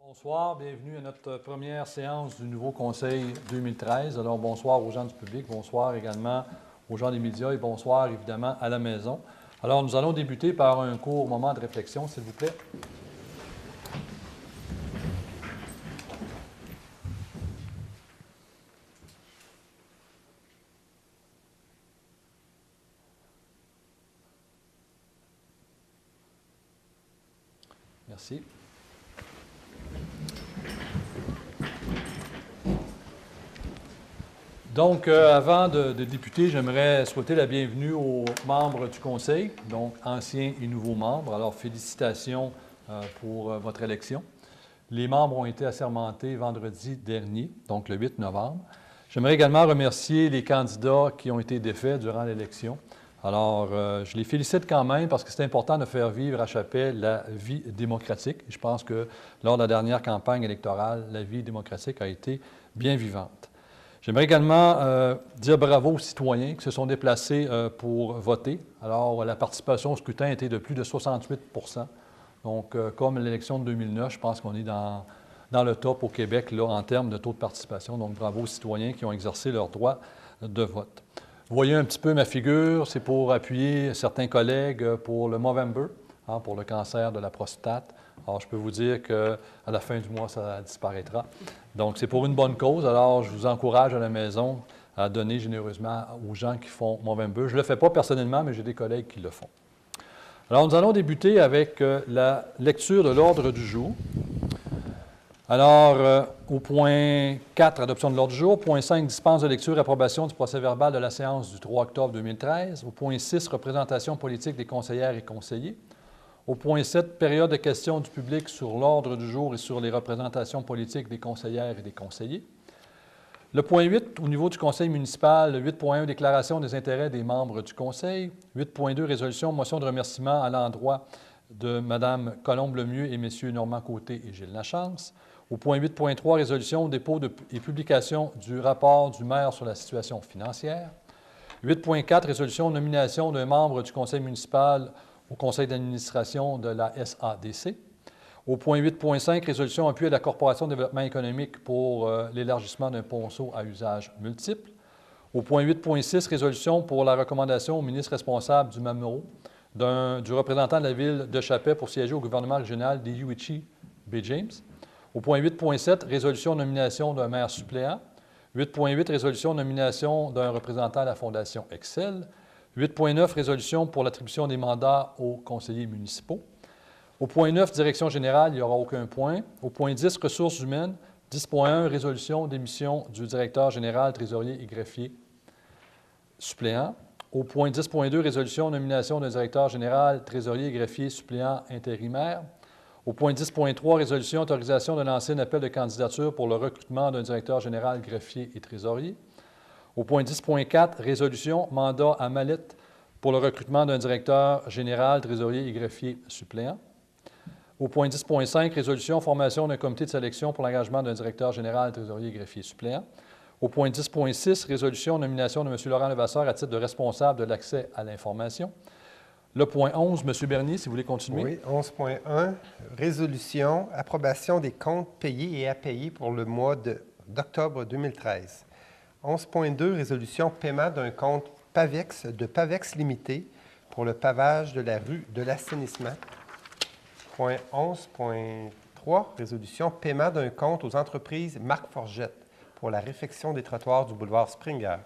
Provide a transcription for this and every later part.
Bonsoir, bienvenue à notre première séance du nouveau Conseil 2013. Alors, bonsoir aux gens du public, bonsoir également aux gens des médias et bonsoir évidemment à la maison. Alors, nous allons débuter par un court moment de réflexion, s'il vous plaît. Merci. Donc, avant de débuter, j'aimerais souhaiter la bienvenue aux membres du Conseil, donc anciens et nouveaux membres. Alors, félicitations pour votre élection. Les membres ont été assermentés vendredi dernier, donc le 8 novembre. J'aimerais également remercier les candidats qui ont été défaits durant l'élection. Alors, je les félicite quand même parce que c'est important de faire vivre à Chapais la vie démocratique. Je pense que lors de la dernière campagne électorale, la vie démocratique a été bien vivante. J'aimerais également dire bravo aux citoyens qui se sont déplacés pour voter. Alors, la participation au scrutin a été de plus de 68 %. Donc, comme l'élection de 2009, je pense qu'on est dans le top au Québec là, en termes de taux de participation. Donc, bravo aux citoyens qui ont exercé leur droit de vote. Vous voyez un petit peu ma figure, c'est pour appuyer certains collègues pour le Movember, pour le cancer de la prostate. Alors, je peux vous dire qu'à la fin du mois, ça disparaîtra. Donc, c'est pour une bonne cause. Alors, je vous encourage à la maison à donner généreusement aux gens qui font Movember. Je ne le fais pas personnellement, mais j'ai des collègues qui le font. Alors, nous allons débuter avec la lecture de l'ordre du jour. Alors, au point 4, adoption de l'ordre du jour. Point 5, dispense de lecture et approbation du procès-verbal de la séance du 3 octobre 2013. Au point 6, représentation politique des conseillères et conseillers. Au point 7, période de questions du public sur l'ordre du jour et sur les représentations politiques des conseillères et des conseillers. Le point 8, au niveau du conseil municipal, 8.1, déclaration des intérêts des membres du conseil. 8.2, résolution, motion de remerciement à l'endroit de Mme Colombe-Lemieux et M. Normand Côté et Gilles Lachance. Au point 8.3, résolution, dépôt et publication du rapport du maire sur la situation financière. 8.4, résolution, nomination d'un membre du conseil municipal au conseil d'administration de la SADC. Au point 8.5, résolution appui à la Corporation de développement économique pour l'élargissement d'un ponceau à usage multiple. Au point 8.6, résolution pour la recommandation au ministre responsable du MAMRO du représentant de la ville de Chapais pour siéger au gouvernement régional des Yuichi B. James. Au point 8.7, résolution nomination d'un maire suppléant. 8.8, résolution nomination d'un représentant à la Fondation Excel. 8.9, résolution pour l'attribution des mandats aux conseillers municipaux. Au point 9, direction générale, il n'y aura aucun point. Au point 10, ressources humaines. 10.1, résolution d'émission du directeur général, trésorier et greffier suppléant. Au point 10.2, résolution nomination d'un directeur général, trésorier et greffier suppléant intérimaire. Au point 10.3, résolution autorisation de lancer un appel de candidature pour le recrutement d'un directeur général, greffier et trésorier. Au point 10.4, résolution mandat à mallette pour le recrutement d'un directeur général, trésorier et greffier suppléant. Au point 10.5, résolution formation d'un comité de sélection pour l'engagement d'un directeur général, trésorier et greffier suppléant. Au point 10.6, résolution nomination de M. Laurent Levasseur à titre de responsable de l'accès à l'information. Le point 11, M. Bernier, si vous voulez continuer. Oui, 11.1, résolution, approbation des comptes payés et à payer pour le mois d'octobre 2013. 11.2, résolution, paiement d'un compte PAVEX de PAVEX Limité pour le pavage de la rue de l'assainissement. Point 11.3, résolution, paiement d'un compte aux entreprises Marc Forgette pour la réfection des trottoirs du boulevard Springer.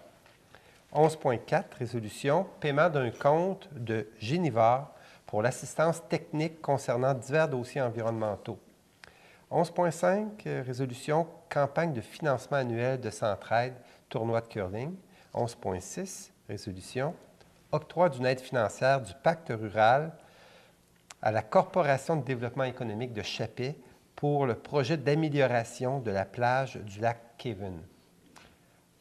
11.4, résolution, paiement d'un compte de Génivore pour l'assistance technique concernant divers dossiers environnementaux. 11.5, résolution, campagne de financement annuel de Centraide, tournoi de curling. 11.6, résolution, octroi d'une aide financière du pacte rural à la Corporation de développement économique de Chapais pour le projet d'amélioration de la plage du lac Kevin.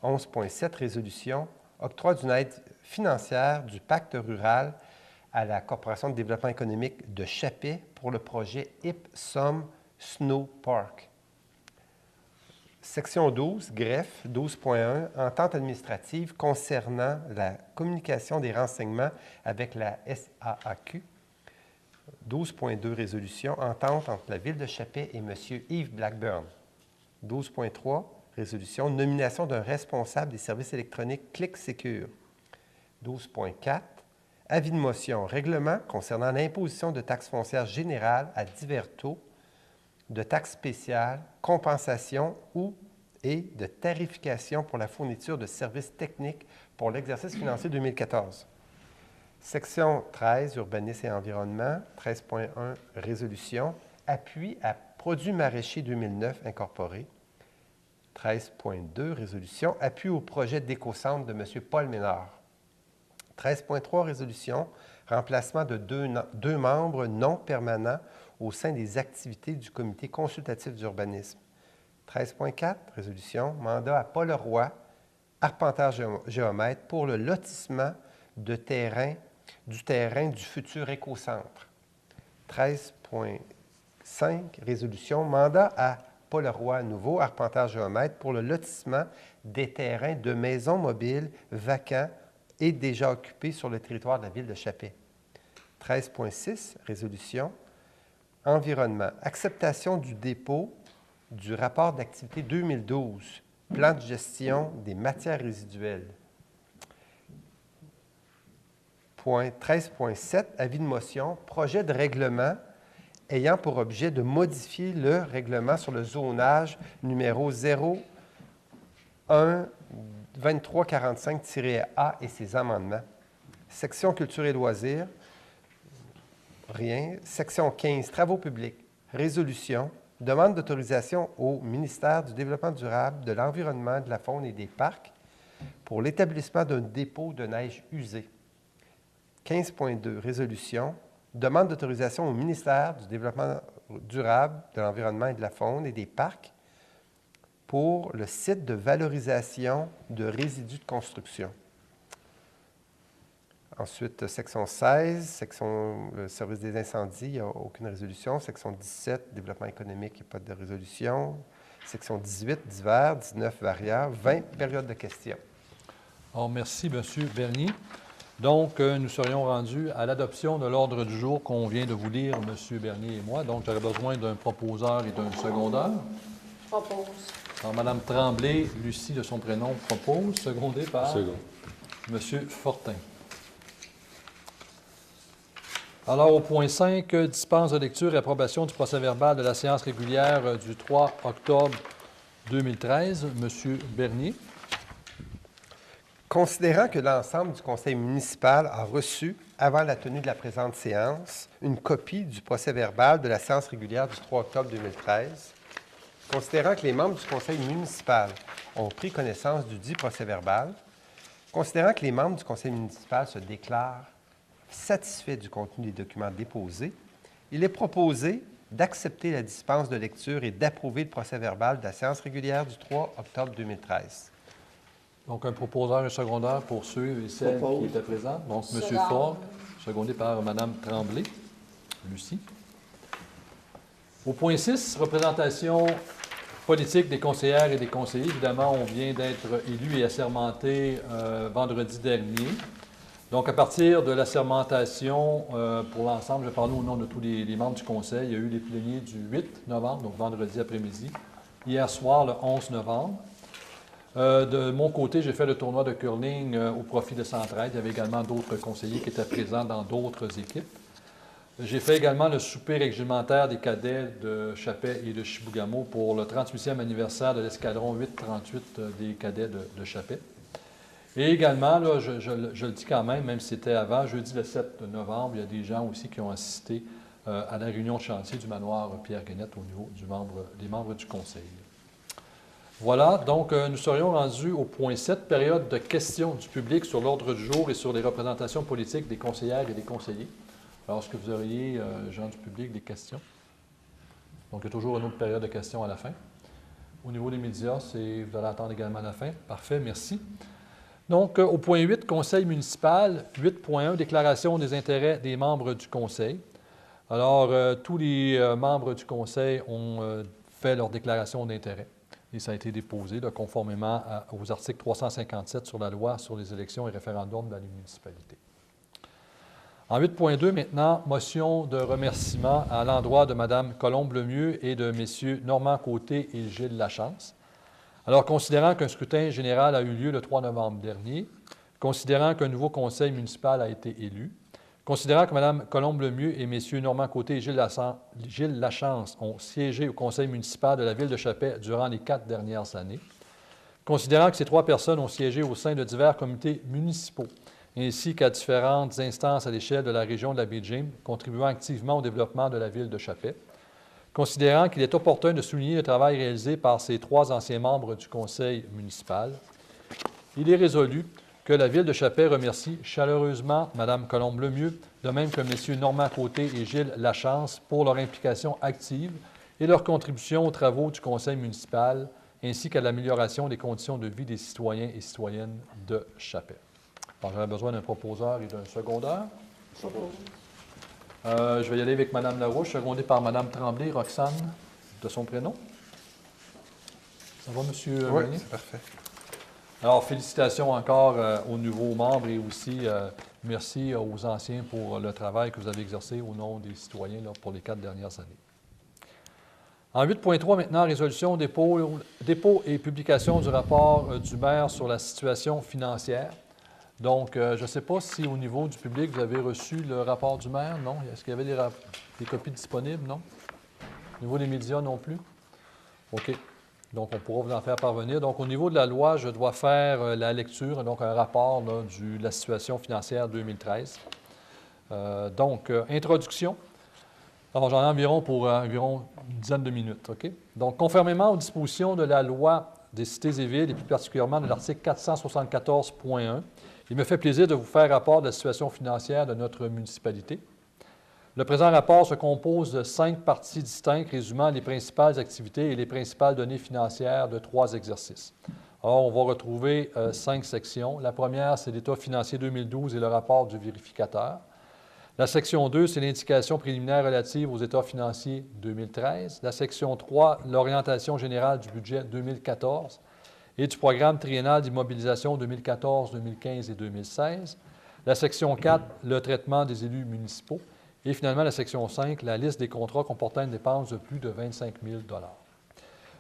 11.7, résolution, octroi d'une aide financière du pacte rural à la Corporation de développement économique de Chapais pour le projet Ipsum Snow Park. Section 12, greffe, 12.1, entente administrative concernant la communication des renseignements avec la SAAQ. 12.2 résolution, entente entre la Ville de Chappais et M. Yves Blackburn. 12.3 résolution, nomination d'un responsable des services électroniques Clic Sécure. 12.4 avis de motion, règlement concernant l'imposition de taxes foncières générales à divers taux, de taxes spéciales, compensation et de tarification pour la fourniture de services techniques pour l'exercice financier 2014. Section 13, urbanisme et environnement, 13.1, résolution, appui à produits maraîchers 2009 incorporés. 13.2, résolution, appui au projet d'éco-centre de M. Paul Ménard. 13.3, résolution, remplacement de deux membres non permanents au sein des activités du comité consultatif d'urbanisme. 13.4, résolution, mandat à Paul Roy, arpenteur géomètre, pour le lotissement du terrain du futur éco-centre. 13.5, résolution, mandat à Paul Roy, nouveau arpenteur géomètre, pour le lotissement des terrains de maisons mobiles vacants et déjà occupés sur le territoire de la Ville de Chappais. 13.6, résolution, environnement, acceptation du dépôt du rapport d'activité 2012, plan de gestion des matières résiduelles. 13.7, avis de motion, projet de règlement ayant pour objet de modifier le règlement sur le zonage numéro 01-2345-A et ses amendements. Section culture et loisirs, rien. Section 15, travaux publics, résolution, demande d'autorisation au ministère du Développement durable, de l'Environnement, de la Faune et des Parcs pour l'établissement d'un dépôt de neige usée. 15.2, résolution, demande d'autorisation au ministère du Développement durable, de l'Environnement et de la Faune et des Parcs pour le site de valorisation de résidus de construction. Ensuite, section 16, section service des incendies, il n'y a aucune résolution. Section 17, développement économique, il n'y a pas de résolution. Section 18, divers, 19, variables, 20, période de questions. Alors, merci, M. Bernier. Donc, nous serions rendus à l'adoption de l'ordre du jour qu'on vient de vous lire, M. Bernier et moi. Donc, j'aurais besoin d'un proposeur et d'un secondeur. Propose. Alors, Mme Tremblay, Lucie de son prénom, propose, secondé par M. Fortin. Alors, au point 5, dispense de lecture et approbation du procès-verbal de la séance régulière du 3 octobre 2013. M. Bernier. Considérant que l'ensemble du conseil municipal a reçu, avant la tenue de la présente séance, une copie du procès-verbal de la séance régulière du 3 octobre 2013, considérant que les membres du conseil municipal ont pris connaissance du dit procès-verbal, considérant que les membres du conseil municipal se déclarent satisfaits du contenu des documents déposés, il est proposé d'accepter la dispense de lecture et d'approuver le procès-verbal de la séance régulière du 3 octobre 2013. Donc, un proposeur et un secondaire pour ceux et celles qui étaient présents. Donc, M. Fort, secondé par Mme Tremblay. Lucie. Au point 6, représentation politique des conseillères et des conseillers. Évidemment, on vient d'être élu et assermenté vendredi dernier. Donc, à partir de l'assermentation, pour l'ensemble, je parle au nom de tous les membres du conseil, il y a eu les pléniers du 8 novembre, donc vendredi après-midi. Hier soir, le 11 novembre. De mon côté, j'ai fait le tournoi de curling au profit de Centraide. Il y avait également d'autres conseillers qui étaient présents dans d'autres équipes. J'ai fait également le souper réglementaire des cadets de Chappais et de Chibougamau pour le 38e anniversaire de l'escadron 838 des cadets de Chappais. Et également, là, je le dis quand même si c'était avant, jeudi le 7 novembre, il y a des gens aussi qui ont assisté à la réunion de chantier du manoir Pierre-Guenette au niveau des membres du conseil. Voilà, donc nous serions rendus au point 7, période de questions du public sur l'ordre du jour et sur les représentations politiques des conseillères et des conseillers. Alors, est-ce que vous auriez, gens du public, des questions? Donc, il y a toujours une autre période de questions à la fin. Au niveau des médias, vous allez attendre également à la fin. Parfait, merci. Donc, au point 8, conseil municipal, 8.1, déclaration des intérêts des membres du conseil. Alors, tous les membres du conseil ont fait leur déclaration d'intérêt. Et ça a été déposé là, conformément aux articles 357 sur la loi sur les élections et référendums dans les municipalités. En 8.2, maintenant, motion de remerciement à l'endroit de Mme Colombe-Lemieux et de M. Normand Côté et Gilles Lachance. Alors, considérant qu'un scrutin général a eu lieu le 3 novembre dernier, considérant qu'un nouveau conseil municipal a été élu, considérant que Mme Colombe-Lemieux et M. Normand Côté et Gilles Lachance ont siégé au conseil municipal de la Ville de Chappais durant les 4 dernières années, considérant que ces 3 personnes ont siégé au sein de divers comités municipaux, ainsi qu'à différentes instances à l'échelle de la région de la Baie-James, contribuant activement au développement de la Ville de Chappais, considérant qu'il est opportun de souligner le travail réalisé par ces 3 anciens membres du conseil municipal, il est résolu que la Ville de Chappais remercie chaleureusement Mme Colombe-Lemieux, de même que M. Normand Côté et Gilles Lachance pour leur implication active et leur contribution aux travaux du conseil municipal, ainsi qu'à l'amélioration des conditions de vie des citoyens et citoyennes de Chappais. J'aurais besoin d'un proposeur et d'un secondeur. Je vais y aller avec Mme Larouche, secondée par Mme Tremblay, Roxane, de son prénom. Ça va, M. Oui, c'est parfait. Alors, félicitations encore aux nouveaux membres et aussi merci aux anciens pour le travail que vous avez exercé au nom des citoyens là, pour les 4 dernières années. En 8.3, maintenant, résolution, dépôt et publication du rapport du maire sur la situation financière. Donc, je ne sais pas si au niveau du public, vous avez reçu le rapport du maire, non? Est-ce qu'il y avait des copies disponibles, non? Au niveau des médias, non plus? OK. Donc, on pourra vous en faire parvenir. Donc, au niveau de la loi, je dois faire la lecture, donc un rapport là, de la situation financière 2013. Introduction. Alors, j'en ai environ pour environ une dizaine de minutes. OK? Donc, conformément aux dispositions de la loi des cités et villes, et plus particulièrement de l'article 474.1, il me fait plaisir de vous faire rapport de la situation financière de notre municipalité. Le présent rapport se compose de 5 parties distinctes résumant les principales activités et les principales données financières de 3 exercices. Alors, on va retrouver 5 sections. La première, c'est l'état financier 2012 et le rapport du vérificateur. La section 2, c'est l'indication préliminaire relative aux états financiers 2013. La section 3, l'orientation générale du budget 2014 et du programme triennal d'immobilisation 2014, 2015 et 2016. La section 4, le traitement des élus municipaux. Et finalement, la section 5, la liste des contrats comportant une dépense de plus de 25 000 $.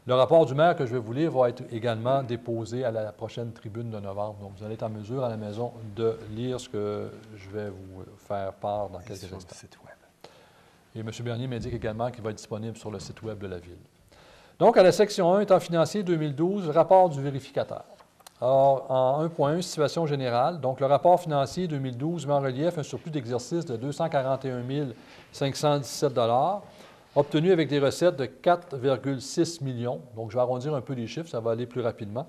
Le rapport du maire que je vais vous lire va être également déposé à la prochaine tribune de novembre. Donc, vous allez être en mesure à la maison de lire ce que je vais vous faire part dans quelques instants. Sur le site web. Et M. Bernier m'indique également qu'il va être disponible sur le site web de la Ville. Donc, à la section 1, état financier 2012, rapport du vérificateur. Alors, en 1.1, situation générale. Donc, le rapport financier 2012 met en relief un surplus d'exercice de 241 517 $ obtenu avec des recettes de 4,6 millions. Donc, je vais arrondir un peu les chiffres, ça va aller plus rapidement.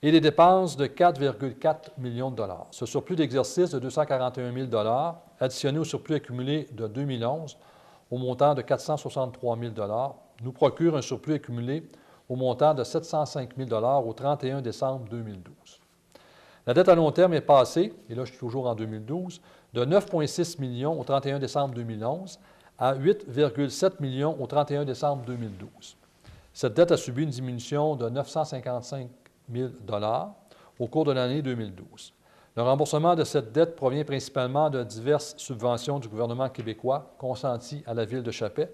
Et des dépenses de 4,4 millions de dollars. Ce surplus d'exercice de 241 000 $ additionné au surplus accumulé de 2011 au montant de 463 000 $ nous procure un surplus accumulé au montant de 705 000 $ au 31 décembre 2012. La dette à long terme est passée, et là je suis toujours en 2012, de 9,6 millions au 31 décembre 2011 à 8,7 millions au 31 décembre 2012. Cette dette a subi une diminution de 955 000 $ au cours de l'année 2012. Le remboursement de cette dette provient principalement de diverses subventions du gouvernement québécois consenties à la Ville de Chappais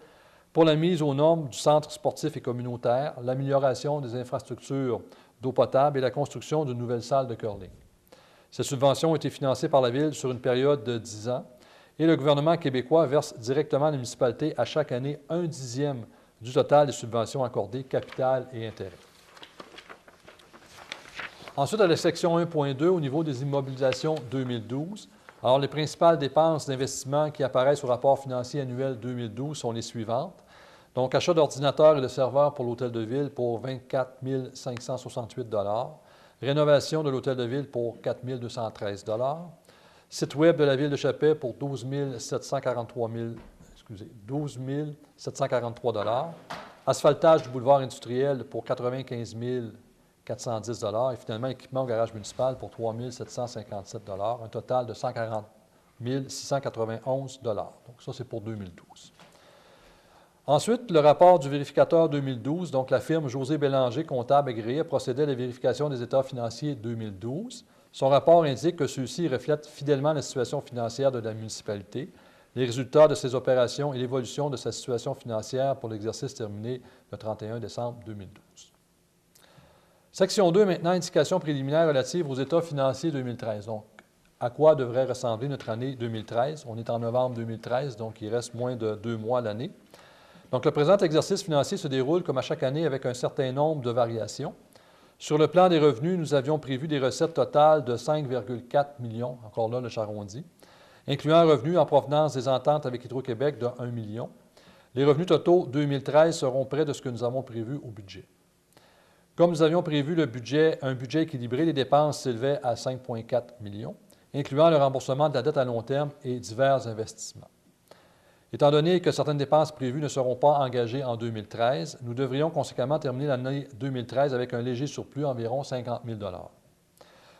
pour la mise aux normes du centre sportif et communautaire, l'amélioration des infrastructures d'eau potable et la construction d'une nouvelle salle de curling. Ces subventions ont été financées par la Ville sur une période de 10 ans et le gouvernement québécois verse directement à la municipalité à chaque année 1/10 du total des subventions accordées, capital et intérêts. Ensuite, à la section 1.2, au niveau des immobilisations 2012, alors les principales dépenses d'investissement qui apparaissent au rapport financier annuel 2012 sont les suivantes. Donc, achat d'ordinateurs et de serveurs pour l'Hôtel de Ville pour 24 568 $, rénovation de l'Hôtel de Ville pour 4 213 $, site web de la Ville de Chappais pour 12 743 $, asphaltage du boulevard industriel pour 95 410 $ et finalement équipement au garage municipal pour 3 757 $, un total de 140 691 $. Donc ça, c'est pour 2012. Ensuite, le rapport du vérificateur 2012, donc la firme José Bélanger, comptable agréé, a procédé à la vérification des états financiers 2012. Son rapport indique que ceux-ci reflètent fidèlement la situation financière de la municipalité, les résultats de ses opérations et l'évolution de sa situation financière pour l'exercice terminé le 31 décembre 2012. Section 2, maintenant, indications préliminaires relatives aux états financiers 2013. Donc, à quoi devrait ressembler notre année 2013? On est en novembre 2013, donc il reste moins de 2 mois à l'année. Donc, le présent exercice financier se déroule comme à chaque année avec un certain nombre de variations. Sur le plan des revenus, nous avions prévu des recettes totales de 5,4 millions, encore là, le j'arrondis, incluant un revenu en provenance des ententes avec Hydro-Québec de 1 million. Les revenus totaux 2013 seront près de ce que nous avons prévu au budget. Comme nous avions prévu un budget équilibré, les dépenses s'élevaient à 5,4 millions, incluant le remboursement de la dette à long terme et divers investissements. Étant donné que certaines dépenses prévues ne seront pas engagées en 2013, nous devrions conséquemment terminer l'année 2013 avec un léger surplus d'environ 50 000 $.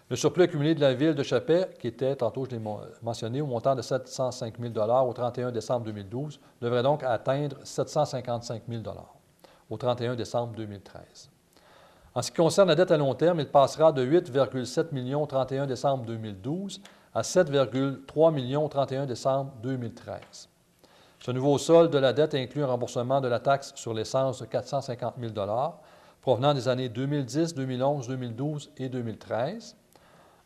Le surplus accumulé de la Ville de Chappais, qui était, tantôt je l'ai mentionné, au montant de 705 000 $ au 31 décembre 2012, devrait donc atteindre 755 000 $ au 31 décembre 2013. En ce qui concerne la dette à long terme, il passera de 8,7 millions au 31 décembre 2012 à 7,3 millions au 31 décembre 2013. Ce nouveau solde de la dette inclut un remboursement de la taxe sur l'essence de 450 000 $ provenant des années 2010, 2011, 2012 et 2013.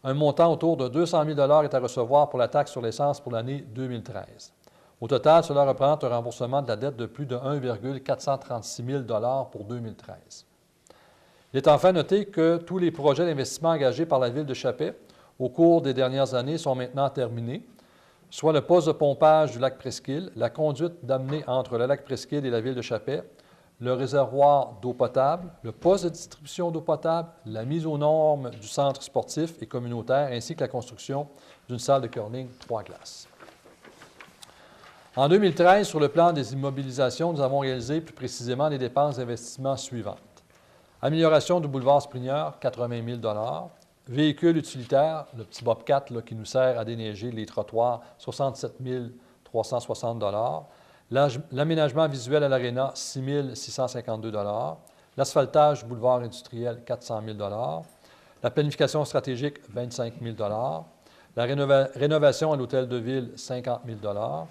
Un montant autour de 200 000 $ est à recevoir pour la taxe sur l'essence pour l'année 2013. Au total, cela représente un remboursement de la dette de plus de 1,436 000 $ pour 2013. Il est enfin noté que tous les projets d'investissement engagés par la Ville de Chappais au cours des dernières années sont maintenant terminés, soit le poste de pompage du lac Presqu'île, la conduite d'amener entre le lac Presqu'île et la Ville de Chappais, le réservoir d'eau potable, le poste de distribution d'eau potable, la mise aux normes du centre sportif et communautaire, ainsi que la construction d'une salle de curling 3 glaces. En 2013, sur le plan des immobilisations, nous avons réalisé plus précisément les dépenses d'investissement suivantes. Amélioration du boulevard Sprigneur, 80 000 $. Véhicule utilitaire, le petit Bobcat là, qui nous sert à déneiger les trottoirs, 67 360 $. L'aménagement visuel à l'Aréna, 6 652 $. L'asphaltage du boulevard industriel, 400 000 $. La planification stratégique, 25 000 $. La rénovation à l'hôtel de ville, 50 000 $.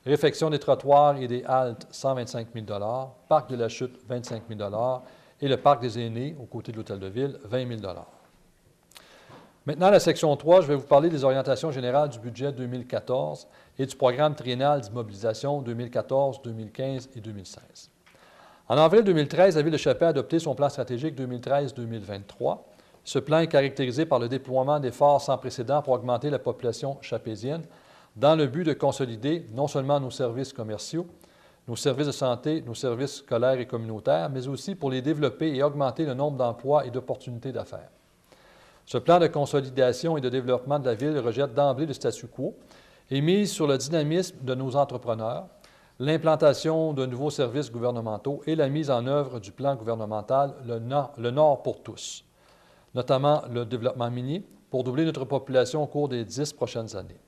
Réfection des trottoirs et des haltes, 125 000 $. Parc de la Chute, 25 000 $. Et le parc des aînés, aux côtés de l'hôtel de ville, 20 000 $. Maintenant, la section 3, je vais vous parler des orientations générales du budget 2014 et du programme triennal d'immobilisation 2014, 2015 et 2016. En avril 2013, la Ville de Chappais a adopté son plan stratégique 2013-2023. Ce plan est caractérisé par le déploiement d'efforts sans précédent pour augmenter la population chappésienne dans le but de consolider non seulement nos services commerciaux, nos services de santé, nos services scolaires et communautaires, mais aussi pour les développer et augmenter le nombre d'emplois et d'opportunités d'affaires. Ce plan de consolidation et de développement de la Ville rejette d'emblée le statu quo et mise sur le dynamisme de nos entrepreneurs, l'implantation de nouveaux services gouvernementaux et la mise en œuvre du plan gouvernemental Le Nord pour tous, notamment le développement minier, pour doubler notre population au cours des 10 prochaines années.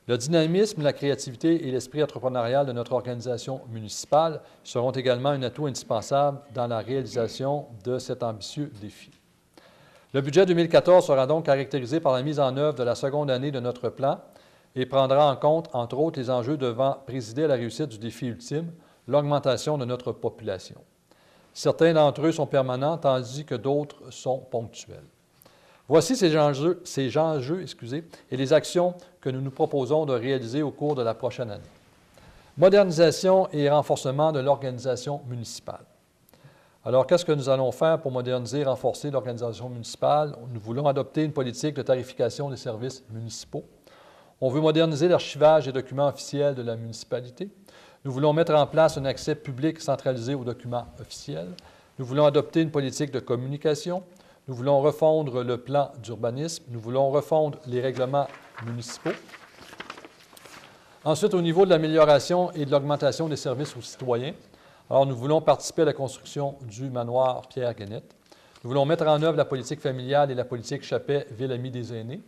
Le dynamisme, la créativité et l'esprit entrepreneurial de notre organisation municipale seront également un atout indispensable dans la réalisation de cet ambitieux défi. Le budget 2014 sera donc caractérisé par la mise en œuvre de la seconde année de notre plan et prendra en compte, entre autres, les enjeux devant présider à la réussite du défi ultime, l'augmentation de notre population. Certains d'entre eux sont permanents, tandis que d'autres sont ponctuels. Voici ces enjeux et les actions que nous nous proposons de réaliser au cours de la prochaine année. Modernisation et renforcement de l'organisation municipale. Alors, qu'est-ce que nous allons faire pour moderniser et renforcer l'organisation municipale? Nous voulons adopter une politique de tarification des services municipaux. On veut moderniser l'archivage des documents officiels de la municipalité. Nous voulons mettre en place un accès public centralisé aux documents officiels. Nous voulons adopter une politique de communication. Nous voulons refondre le plan d'urbanisme. Nous voulons refondre les règlements municipaux. Ensuite, au niveau de l'amélioration et de l'augmentation des services aux citoyens, alors nous voulons participer à la construction du manoir Pierre-Guenette. Nous voulons mettre en œuvre la politique familiale et la politique Chappais Ville Amie des aînés.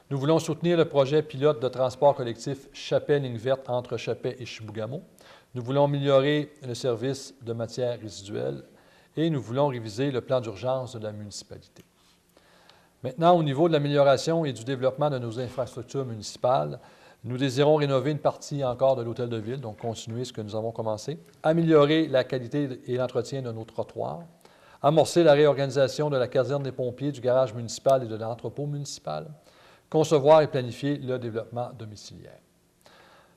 Nous voulons soutenir le projet pilote de transport collectif Chappais-Ligne verte entre Chappais et Chibougamau. Nous voulons améliorer le service de matières résiduelles et nous voulons réviser le plan d'urgence de la municipalité. Maintenant, au niveau de l'amélioration et du développement de nos infrastructures municipales, nous désirons rénover une partie encore de l'hôtel de ville, donc continuer ce que nous avons commencé, améliorer la qualité et l'entretien de nos trottoirs, amorcer la réorganisation de la caserne des pompiers, du garage municipal et de l'entrepôt municipal, concevoir et planifier le développement domiciliaire.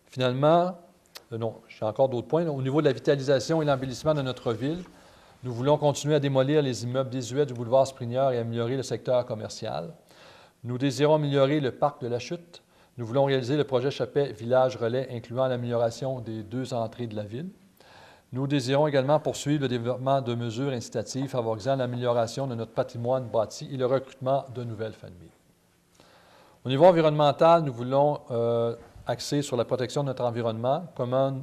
Finalement, non, j'ai encore d'autres points. Au niveau de la vitalisation et l'embellissement de notre ville, nous voulons continuer à démolir les immeubles désuets du boulevard Sprigneur et améliorer le secteur commercial. Nous désirons améliorer le parc de la Chute. Nous voulons réaliser le projet Chapet Village Relais, incluant l'amélioration des 2 entrées de la ville. Nous désirons également poursuivre le développement de mesures incitatives favorisant l'amélioration de notre patrimoine bâti et le recrutement de nouvelles familles. Au niveau environnemental, nous voulons axer sur la protection de notre environnement. Comment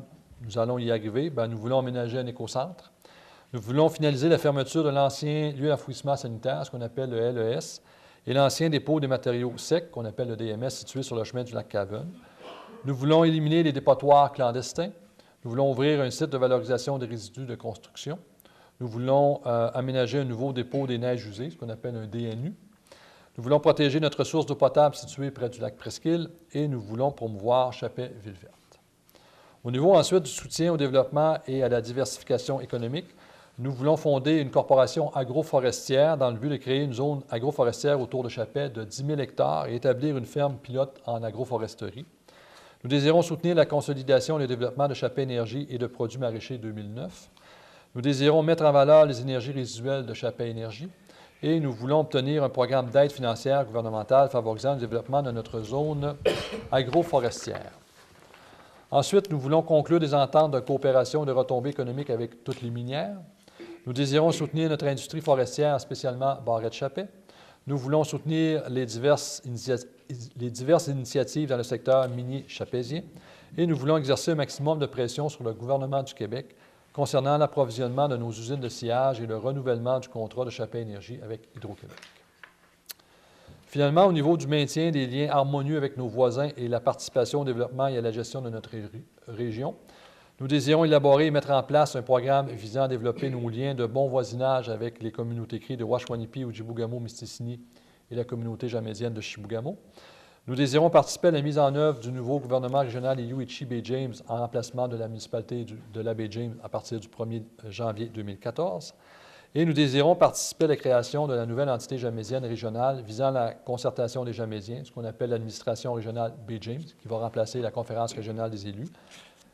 nous allons y arriver? Bien, nous voulons aménager un écocentre. Nous voulons finaliser la fermeture de l'ancien lieu d'enfouissement sanitaire, ce qu'on appelle le LES, et l'ancien dépôt des matériaux secs, qu'on appelle le DMS, situé sur le chemin du lac Caven. Nous voulons éliminer les dépotoirs clandestins. Nous voulons ouvrir un site de valorisation des résidus de construction. Nous voulons aménager un nouveau dépôt des neiges usées, ce qu'on appelle un DNU. Nous voulons protéger notre source d'eau potable située près du lac Presqu'île et nous voulons promouvoir Chapet-Ville-Verte. Au niveau ensuite du soutien au développement et à la diversification économique, nous voulons fonder une corporation agroforestière dans le but de créer une zone agroforestière autour de Chapet de 10 000 hectares et établir une ferme pilote en agroforesterie. Nous désirons soutenir la consolidation et le développement de Chapet Énergie et de produits maraîchers 2009. Nous désirons mettre en valeur les énergies résiduelles de Chapet Énergie et nous voulons obtenir un programme d'aide financière gouvernementale favorisant le développement de notre zone agroforestière. Ensuite, nous voulons conclure des ententes de coopération et de retombées économiques avec toutes les minières. Nous désirons soutenir notre industrie forestière, spécialement Barrette-Chapet. Nous voulons soutenir les diverses initiatives dans le secteur minier chapésien et nous voulons exercer un maximum de pression sur le gouvernement du Québec concernant l'approvisionnement de nos usines de sciage et le renouvellement du contrat de Chapet Énergie avec Hydro-Québec. Finalement, au niveau du maintien des liens harmonieux avec nos voisins et la participation au développement et à la gestion de notre région, nous désirons élaborer et mettre en place un programme visant à développer nos liens de bon voisinage avec les communautés cries de Washwanipi, Ojibougamau, Mistassini et la communauté jamédienne de Chibougamau. Nous désirons participer à la mise en œuvre du nouveau gouvernement régional Iou-Ichi-Baie-James en remplacement de la municipalité de la Baie-James à partir du 1er janvier 2014. Et nous désirons participer à la création de la nouvelle entité jamédienne régionale visant la concertation des Jamédiens, ce qu'on appelle l'administration régionale Baie-James, qui va remplacer la conférence régionale des élus,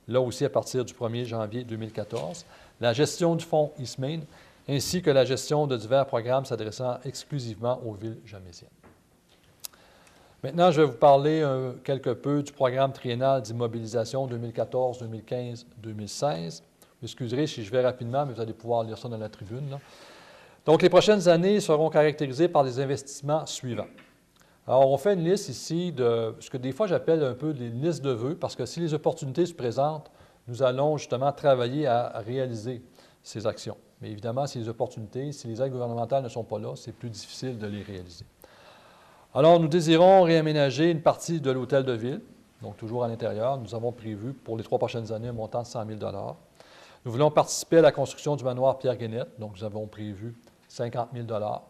là aussi à partir du 1er janvier 2014, la gestion du fonds Eastmain, ainsi que la gestion de divers programmes s'adressant exclusivement aux villes jamédiennes. Maintenant, je vais vous parler quelque peu du programme triennal d'immobilisation 2014, 2015, 2016. Vous excuserez si je vais rapidement, mais vous allez pouvoir lire ça dans la tribune, là. Donc, les prochaines années seront caractérisées par les investissements suivants. Alors, on fait une liste ici de ce que des fois j'appelle un peu des listes de vœux, parce que si les opportunités se présentent, nous allons justement travailler à réaliser ces actions. Mais évidemment, si les opportunités, si les aides gouvernementales ne sont pas là, c'est plus difficile de les réaliser. Alors, nous désirons réaménager une partie de l'hôtel de ville, donc toujours à l'intérieur. Nous avons prévu pour les 3 prochaines années un montant de 100 000 $. Nous voulons participer à la construction du manoir Pierre-Guénette, donc nous avons prévu 50 000 $.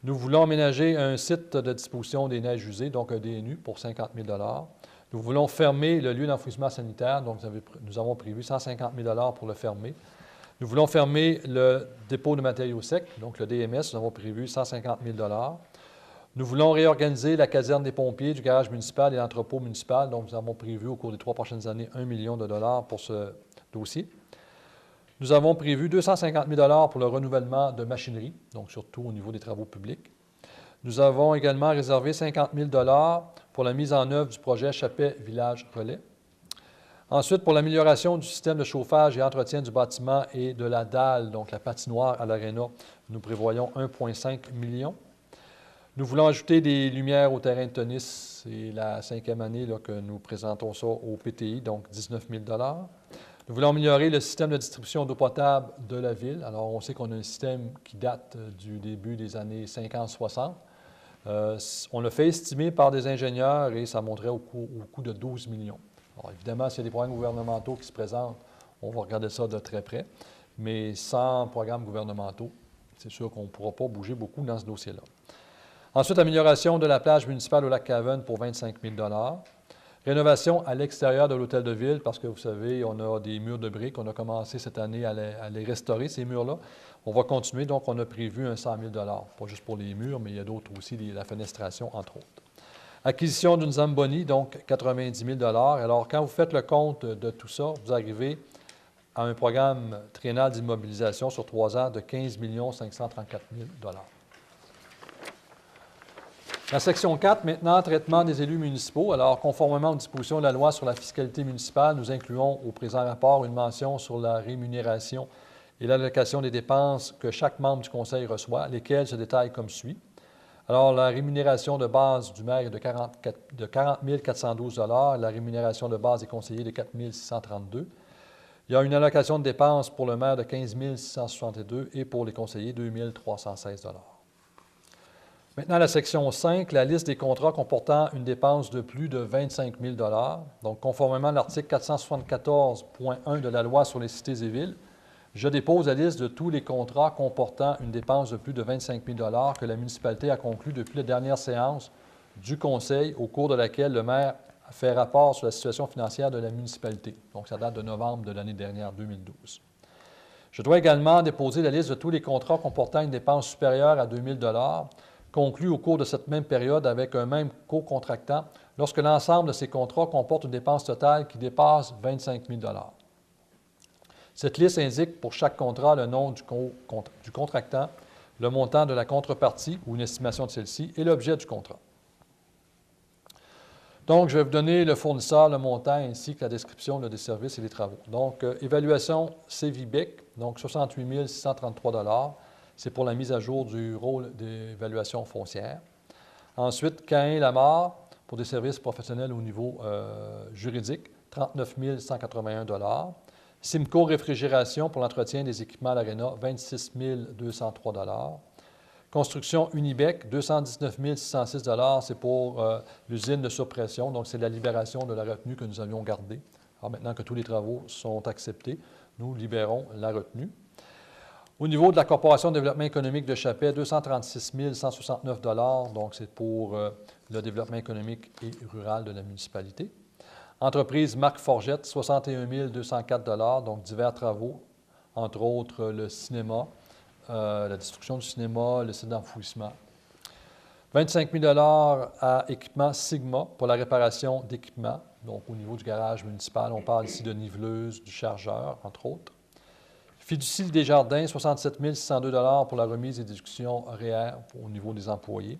Nous voulons aménager un site de disposition des neiges usées, donc un DNU pour 50 000 $. Nous voulons fermer le lieu d'enfouissement sanitaire, donc nous avons prévu 150 000 $ pour le fermer. Nous voulons fermer le dépôt de matériaux secs, donc le DMS, nous avons prévu 150 000 $. Nous voulons réorganiser la caserne des pompiers, du garage municipal et l'entrepôt municipal, donc nous avons prévu au cours des 3 prochaines années 1 million de dollars pour ce dossier. Nous avons prévu 250 000 $ pour le renouvellement de machinerie, donc surtout au niveau des travaux publics. Nous avons également réservé 50 000 $ pour la mise en œuvre du projet Chapet Village Relais. Ensuite, pour l'amélioration du système de chauffage et entretien du bâtiment et de la dalle, donc la patinoire à l'Arena, nous prévoyons 1,5 million. Nous voulons ajouter des lumières au terrain de tennis. C'est la 5e année là, que nous présentons ça au PTI, donc 19 000 $. Nous voulons améliorer le système de distribution d'eau potable de la ville. Alors, on sait qu'on a un système qui date du début des années 50-60. On l'a fait estimer par des ingénieurs et ça montrait au coût de 12 millions. Alors, évidemment, s'il y a des programmes gouvernementaux qui se présentent, on va regarder ça de très près. Mais sans programmes gouvernementaux, c'est sûr qu'on ne pourra pas bouger beaucoup dans ce dossier-là. Ensuite, amélioration de la plage municipale au lac Cavan pour 25 000 $. Rénovation à l'extérieur de l'hôtel de ville, parce que vous savez, on a des murs de briques. On a commencé cette année à les restaurer, ces murs-là. On va continuer, donc on a prévu un 100 000 $. Pas juste pour les murs, mais il y a d'autres aussi, la fenestration, entre autres. Acquisition d'une Zamboni, donc 90 000 $. Alors, quand vous faites le compte de tout ça, vous arrivez à un programme triennal d'immobilisation sur 3 ans de 15 534 000 $. La section 4, maintenant, traitement des élus municipaux. Alors, conformément aux dispositions de la loi sur la fiscalité municipale, nous incluons au présent rapport une mention sur la rémunération et l'allocation des dépenses que chaque membre du conseil reçoit, lesquelles se détaillent comme suit. Alors, la rémunération de base du maire est de 40 412 $, la rémunération de base des conseillers de 4 632 $. Il y a une allocation de dépenses pour le maire de 15 662 $ et pour les conseillers, 2 316 $. Maintenant, la section 5, la liste des contrats comportant une dépense de plus de 25 000 $. Donc, conformément à l'article 474.1 de la loi sur les cités et villes, je dépose la liste de tous les contrats comportant une dépense de plus de 25 000 $ que la municipalité a conclus depuis la dernière séance du conseil au cours de laquelle le maire a fait rapport sur la situation financière de la municipalité. Donc, ça date de novembre de l'année dernière, 2012. Je dois également déposer la liste de tous les contrats comportant une dépense supérieure à 2 000 $ conclus au cours de cette même période avec un même co-contractant lorsque l'ensemble de ces contrats comporte une dépense totale qui dépasse 25 000 $. Cette liste indique pour chaque contrat le nom du contractant, le montant de la contrepartie ou une estimation de celle-ci et l'objet du contrat. Donc, je vais vous donner le fournisseur, le montant ainsi que la description des services et des travaux. Donc, évaluation CVBEC, donc 68 633 $. C'est pour la mise à jour du rôle d'évaluation foncière. Ensuite, Cahen-Lamarre, pour des services professionnels au niveau juridique, 39 181 $. Simco Réfrigération pour l'entretien des équipements à l'Arena, 26 203 $. Construction Unibec, 219 606 $. C'est pour l'usine de surpression, donc c'est la libération de la retenue que nous avions gardée. Alors maintenant que tous les travaux sont acceptés, nous libérons la retenue. Au niveau de la Corporation de développement économique de Chapais, 236 169 $, donc c'est pour le développement économique et rural de la municipalité. Entreprise Marc Forgette, 61 204 $, donc divers travaux, entre autres le cinéma, la destruction du cinéma, le site d'enfouissement. 25 000 $ à équipement Sigma pour la réparation d'équipements, donc au niveau du garage municipal, on parle ici de niveleuse, du chargeur, entre autres. Fiducie Desjardins, 67 602 $ pour la remise et déduction horaire au niveau des employés.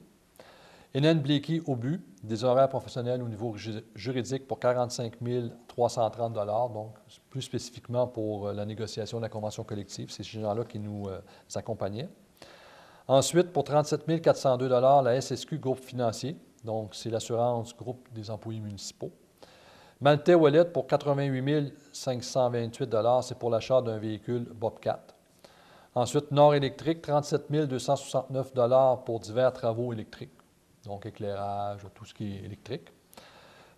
Hélène Blakey Aubu, des horaires professionnels au niveau juridique pour 45 330 $, donc plus spécifiquement pour la négociation de la convention collective. C'est ces gens-là qui nous accompagnaient. Ensuite, pour 37 402 $, la SSQ Groupe Financier, donc c'est l'assurance groupe des employés municipaux. Maltais Wallet pour 88 528 $, c'est pour l'achat d'un véhicule Bobcat. Ensuite, Nord Électrique, 37 269 $ pour divers travaux électriques, donc éclairage, tout ce qui est électrique.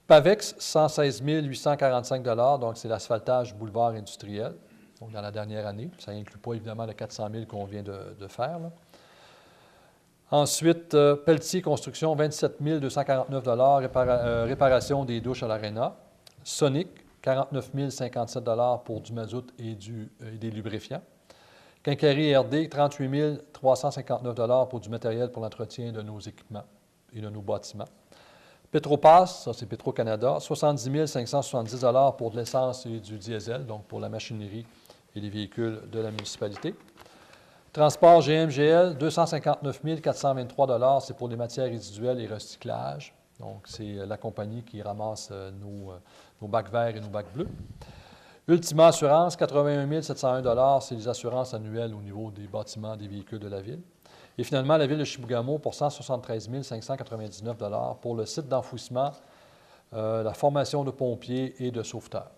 Pavex, 116 845 $, donc c'est l'asphaltage boulevard industriel, donc dans la dernière année. Ça n'inclut pas évidemment le 400 000 qu'on vient de faire, là. Ensuite, Pelletier Construction, 27 249 $, réparation des douches à l'Arena. Sonic, 49 057 $ pour du mazout et des lubrifiants. Quincaillerie RD, 38 359 $ pour du matériel pour l'entretien de nos équipements et de nos bâtiments. Petropass, ça c'est Petro-Canada, 70 570 $ pour de l'essence et du diesel, donc pour la machinerie et les véhicules de la municipalité. Transport GMGL, 259 423 $, c'est pour les matières résiduelles et recyclage. Donc, c'est la compagnie qui ramasse nos bacs verts et nos bacs bleus. Ultima Assurance, 81 701 $, c'est les assurances annuelles au niveau des bâtiments, des véhicules de la ville. Et finalement, la ville de Chibougamau pour 173 599 $ pour le site d'enfouissement, la formation de pompiers et de sauveteurs.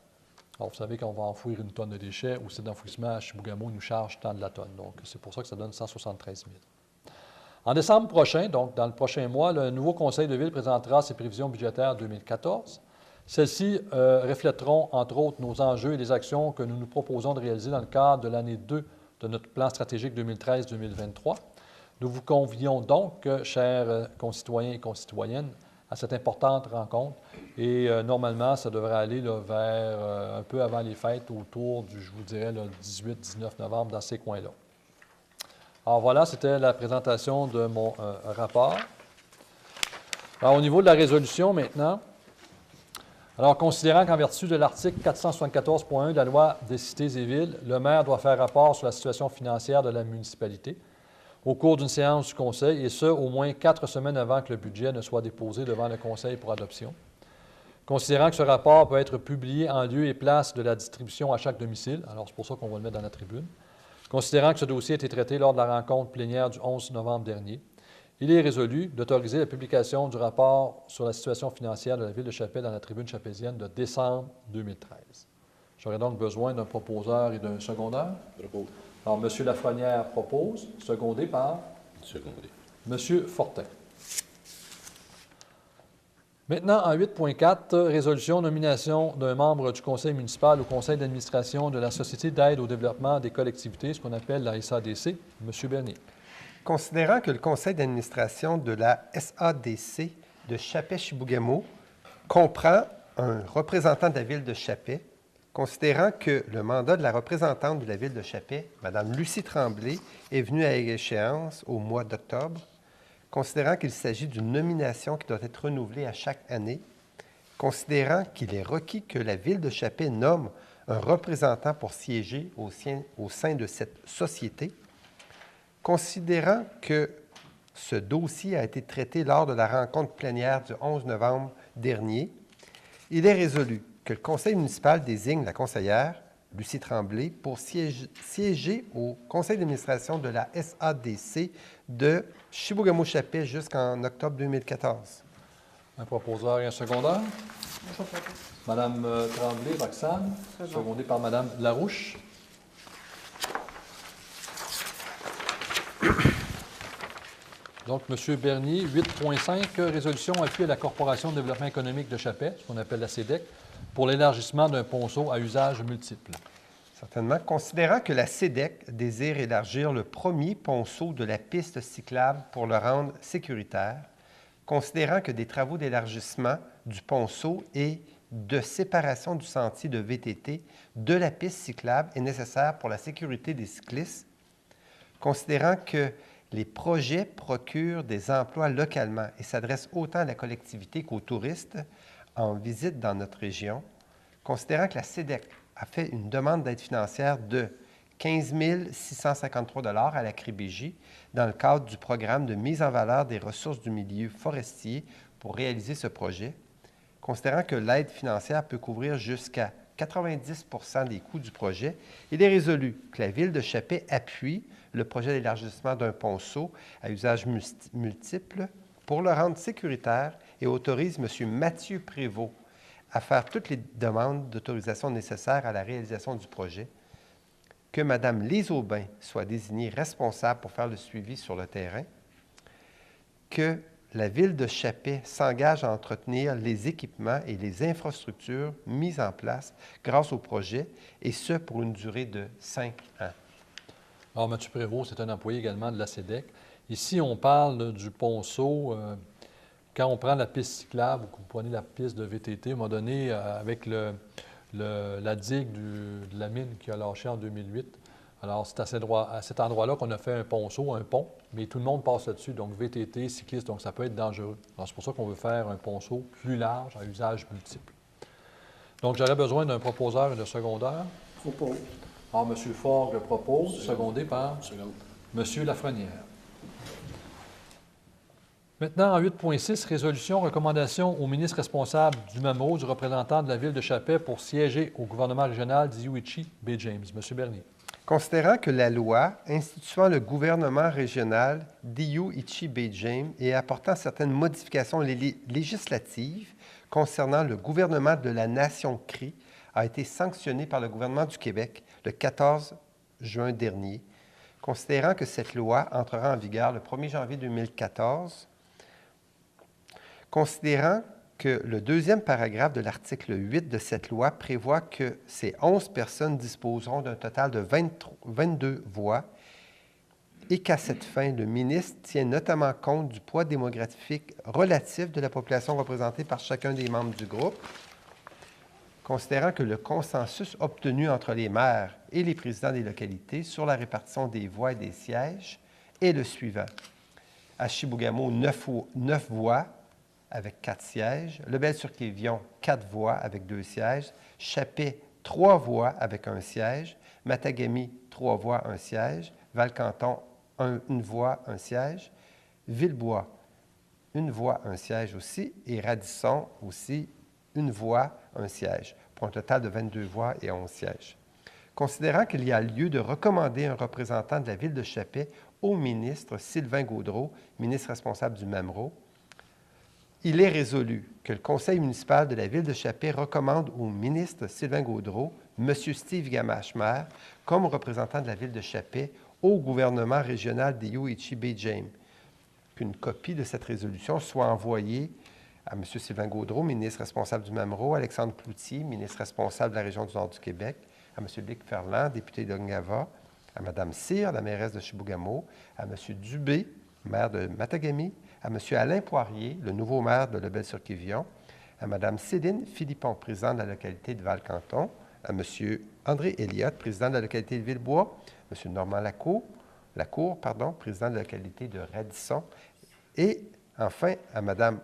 Alors, vous savez qu'on va enfouir une tonne de déchets au site d'enfouissement à Chibougamau, nous charge tant de la tonne. Donc, c'est pour ça que ça donne 173 000. En décembre prochain, donc dans le prochain mois, le nouveau conseil de ville présentera ses prévisions budgétaires 2014. Celles-ci reflèteront, entre autres, nos enjeux et les actions que nous nous proposons de réaliser dans le cadre de l'année 2 de notre plan stratégique 2013-2023. Nous vous convions donc, chers concitoyens et concitoyennes, à cette importante rencontre. Et normalement, ça devrait aller là, vers un peu avant les fêtes, autour du, je vous dirais, le 18-19 novembre, dans ces coins-là. Alors voilà, c'était la présentation de mon rapport. Alors au niveau de la résolution maintenant, alors considérant qu'en vertu de l'article 474.1 de la loi des cités et villes, le maire doit faire rapport sur la situation financière de la municipalité au cours d'une séance du Conseil, et ce, au moins 4 semaines avant que le budget ne soit déposé devant le Conseil pour adoption. Considérant que ce rapport peut être publié en lieu et place de la distribution à chaque domicile, alors c'est pour ça qu'on va le mettre dans la tribune. Considérant que ce dossier a été traité lors de la rencontre plénière du 11 novembre dernier, il est résolu d'autoriser la publication du rapport sur la situation financière de la Ville de Chapelle dans la tribune chapézienne de décembre 2013. J'aurais donc besoin d'un proposeur et d'un secondeur. Propose. Alors, M. Lafrenière propose, secondé par Secondé. M. Fortin. Maintenant, en 8.4, résolution nomination d'un membre du conseil municipal au conseil d'administration de la Société d'aide au développement des collectivités, ce qu'on appelle la SADC. M. Bernier. Considérant que le conseil d'administration de la SADC de Chapais-Chibougamau comprend un représentant de la ville de Chapais, considérant que le mandat de la représentante de la ville de Chapais, Mme Lucie Tremblay, est venu à échéance au mois d'octobre, considérant qu'il s'agit d'une nomination qui doit être renouvelée à chaque année, considérant qu'il est requis que la ville de Chapais nomme un représentant pour siéger au sein de cette société, considérant que ce dossier a été traité lors de la rencontre plénière du 11 novembre dernier, il est résolu que le conseil municipal désigne la conseillère, Lucie Tremblay, pour siéger au conseil d'administration de la SADC de Chibougamau-Chapais jusqu'en octobre 2014. Un proposeur et un secondeur. Mme Tremblay, Roxane, secondée par Mme Larouche. Donc, M. Bernier, 8.5, résolution appui à la Corporation de développement économique de Chapais, ce qu'on appelle la CEDEC, pour l'élargissement d'un ponceau à usage multiple. Certainement. Considérant que la CEDEC désire élargir le premier ponceau de la piste cyclable pour le rendre sécuritaire, considérant que des travaux d'élargissement du ponceau et de séparation du sentier de VTT de la piste cyclable est nécessaire pour la sécurité des cyclistes, considérant que les projets procurent des emplois localement et s'adressent autant à la collectivité qu'aux touristes en visite dans notre région, considérant que la CEDEC a fait une demande d'aide financière de 15 653 $ à la CRIBJ dans le cadre du programme de mise en valeur des ressources du milieu forestier pour réaliser ce projet, considérant que l'aide financière peut couvrir jusqu'à 90 % des coûts du projet, il est résolu que la Ville de Chapais appuie le projet d'élargissement d'un ponceau à usage multiple pour le rendre sécuritaire et autorise M. Mathieu Prévost à faire toutes les demandes d'autorisation nécessaires à la réalisation du projet, que Mme Lise Aubin soit désignée responsable pour faire le suivi sur le terrain, que la Ville de Chapais s'engage à entretenir les équipements et les infrastructures mises en place grâce au projet, et ce pour une durée de 5 ans. Alors, M. Prévost, c'est un employé également de la CEDEC. Ici, on parle du ponceau. Quand on prend la piste cyclable ou que vous prenez la piste de VTT, à un moment donné, avec la digue de la mine qui a lâché en 2008, alors c'est à cet endroit-là qu'on a fait un ponceau, un pont, mais tout le monde passe là-dessus, donc VTT, cycliste, donc ça peut être dangereux. Alors c'est pour ça qu'on veut faire un ponceau plus large, à usage multiple. Donc j'aurais besoin d'un proposeur et d'un secondeur. Propose. Alors M. Forgue le propose, secondé par Seconde. M. Lafrenière. Maintenant, en 8.6, résolution, recommandation au ministre responsable du MAMO, du représentant de la Ville de Chapais pour siéger au gouvernement régional d'Ioichi Bay James. M. Bernier. Considérant que la loi instituant le gouvernement régional d'Ioichi Bay James et apportant certaines modifications législatives concernant le gouvernement de la Nation Cri a été sanctionnée par le gouvernement du Québec le 14 juin dernier, considérant que cette loi entrera en vigueur le 1er janvier 2014, considérant que le deuxième paragraphe de l'article 8 de cette loi prévoit que ces 11 personnes disposeront d'un total de 22 voix et qu'à cette fin, le ministre tient notamment compte du poids démographique relatif de la population représentée par chacun des membres du groupe, considérant que le consensus obtenu entre les maires et les présidents des localités sur la répartition des voix et des sièges est le suivant. À Chibougamau, 9 voix avec 4 sièges. Lebel-sur-Quévillon, 4 voix avec 2 sièges. Chappé, 3 voix avec 1 siège. Matagami, 3 voix, 1 siège. Val-Canton, 1 voix, 1 siège. Villebois, 1 voix, 1 siège aussi. Et Radisson aussi, 1 voix, 1 siège, pour un total de 22 voix et 11 sièges. Considérant qu'il y a lieu de recommander un représentant de la ville de Chappé au ministre Sylvain Gaudreault, ministre responsable du Mamro, il est résolu que le conseil municipal de la ville de Chappé recommande au ministre Sylvain Gaudreault M. Steve Gamache, maire, comme représentant de la ville de Chappé au gouvernement régional des Yoichi-Bay-James. Qu'une copie de cette résolution soit envoyée à M. Sylvain Gaudreault, ministre responsable du Mamro, Alexandre Cloutier, ministre responsable de la région du Nord du Québec, à M. Luc Ferland, député d'Ongava, à Mme Cyr, la mairesse de Chibougamau, à M. Dubé, maire de Matagami, à M. Alain Poirier, le nouveau maire de Lebel-sur-Quévillon, à Mme Céline Philippon, présidente de la localité de Val-Canton, à M. André Elliott, président de la localité de Villebois, M. Normand Lacour, président de la localité de Radisson, et enfin à Mme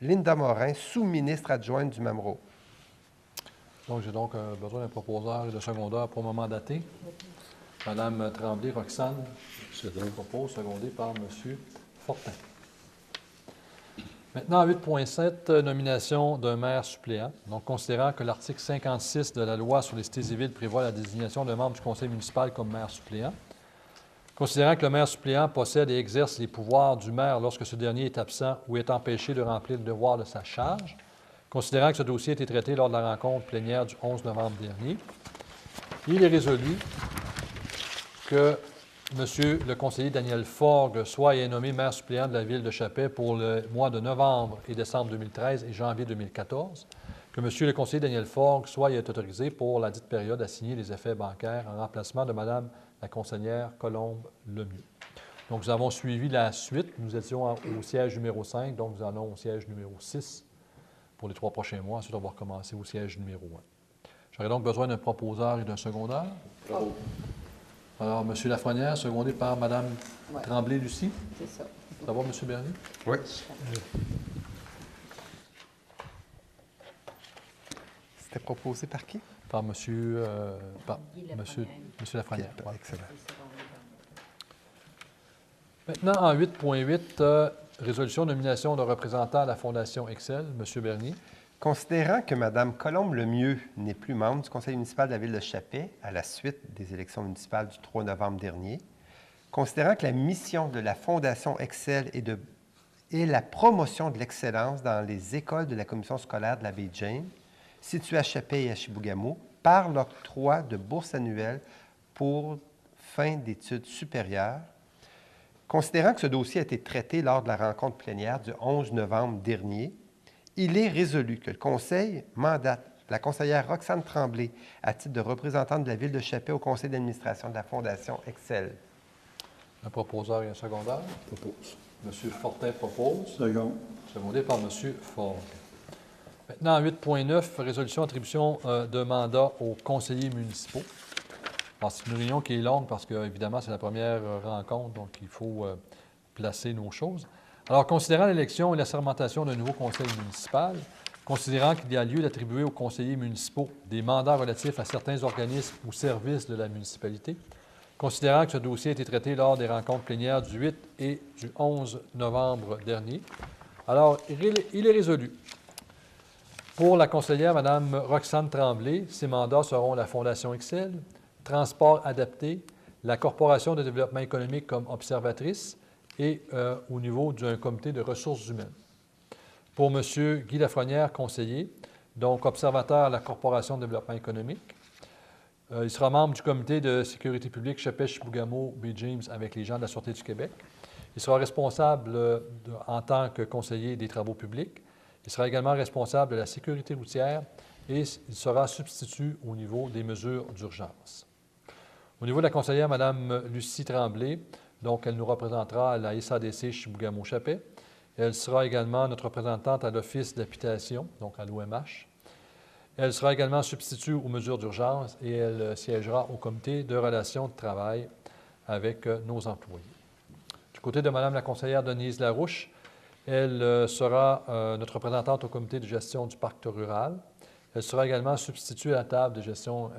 Linda Morin, sous-ministre adjointe du Mamro. Donc, j'ai donc besoin d'un proposeur et de secondeur pour le moment daté. Mme Tremblay, Roxane, je propose, secondé par M. Fortin. Maintenant, 8.7, nomination d'un maire suppléant. Donc, considérant que l'article 56 de la loi sur les cités et villes prévoit la désignation d'un membre du conseil municipal comme maire suppléant. Considérant que le maire suppléant possède et exerce les pouvoirs du maire lorsque ce dernier est absent ou est empêché de remplir le devoir de sa charge, considérant que ce dossier a été traité lors de la rencontre plénière du 11 novembre dernier, il est résolu que M. le conseiller Daniel Forgue soit et est nommé maire suppléant de la ville de Chappé pour le mois de novembre et décembre 2013 et janvier 2014, que M. le conseiller Daniel Forgue soit et est autorisé pour la dite période à signer les effets bancaires en remplacement de Mme la conseillère Colombe Lemieux. Donc, nous avons suivi la suite. Nous étions au siège numéro 5, donc nous allons au siège numéro 6 pour les 3 prochains mois. Ensuite, on va recommencer au siège numéro 1. J'aurais donc besoin d'un proposeur et d'un secondeur. Bravo. Alors, M. Lafrenière, secondé par Mme Tremblay-Lucie. C'est ça. Ça va, M. Bernier? Oui. C'était proposé par qui? Par M. Lafrenière. Okay, excellent. Maintenant, en 8.8, résolution nomination de représentant à la Fondation Excel, M. Bernier. Considérant que Mme Colombe Lemieux n'est plus membre du conseil municipal de la ville de Chappé à la suite des élections municipales du 3 novembre dernier, considérant que la mission de la Fondation Excel est la promotion de l'excellence dans les écoles de la commission scolaire de la Baie-James, situées à Chappé et à Chibougamau, par l'octroi de bourses annuelles pour fin d'études supérieures, considérant que ce dossier a été traité lors de la rencontre plénière du 11 novembre dernier, il est résolu que le Conseil mandate la conseillère Roxane Tremblay à titre de représentante de la ville de Chappé au conseil d'administration de la Fondation Excel. Un proposeur et un secondeur. Propose. M. Fortin propose. Second. Secondé par M. Forgue. Maintenant, 8.9, résolution attribution de mandat aux conseillers municipaux. Alors, c'est une réunion qui est longue parce que, évidemment, c'est la première rencontre, donc il faut placer nos choses. Alors, considérant l'élection et la sermentation d'un nouveau conseil municipal, considérant qu'il y a lieu d'attribuer aux conseillers municipaux des mandats relatifs à certains organismes ou services de la municipalité, considérant que ce dossier a été traité lors des rencontres plénières du 8 et du 11 novembre dernier, alors il est résolu. Pour la conseillère Mme Roxane Tremblay, ses mandats seront la Fondation Excel, Transport adapté, la Corporation de développement économique comme observatrice et au niveau d'un comité de ressources humaines. Pour M. Guy Lafrenière, conseiller, donc observateur à la Corporation de développement économique. Il sera membre du comité de sécurité publique Chappé-Chibougamau-Baie-James avec les gens de la Sûreté du Québec. Il sera responsable en tant que conseiller des travaux publics. Il sera également responsable de la sécurité routière et il sera substitut au niveau des mesures d'urgence. Au niveau de la conseillère Mme Lucie Tremblay, Donc, elle nous représentera à la SADC Chibougamau-Chapais. Elle sera également notre représentante à l'Office d'habitation, donc à l'OMH. Elle sera également substitut aux mesures d'urgence et elle siégera au comité de relations de travail avec nos employés. Du côté de Mme la conseillère Denise Larouche, elle sera notre représentante au comité de gestion du parc rural. Elle sera également substituée à la table de gestion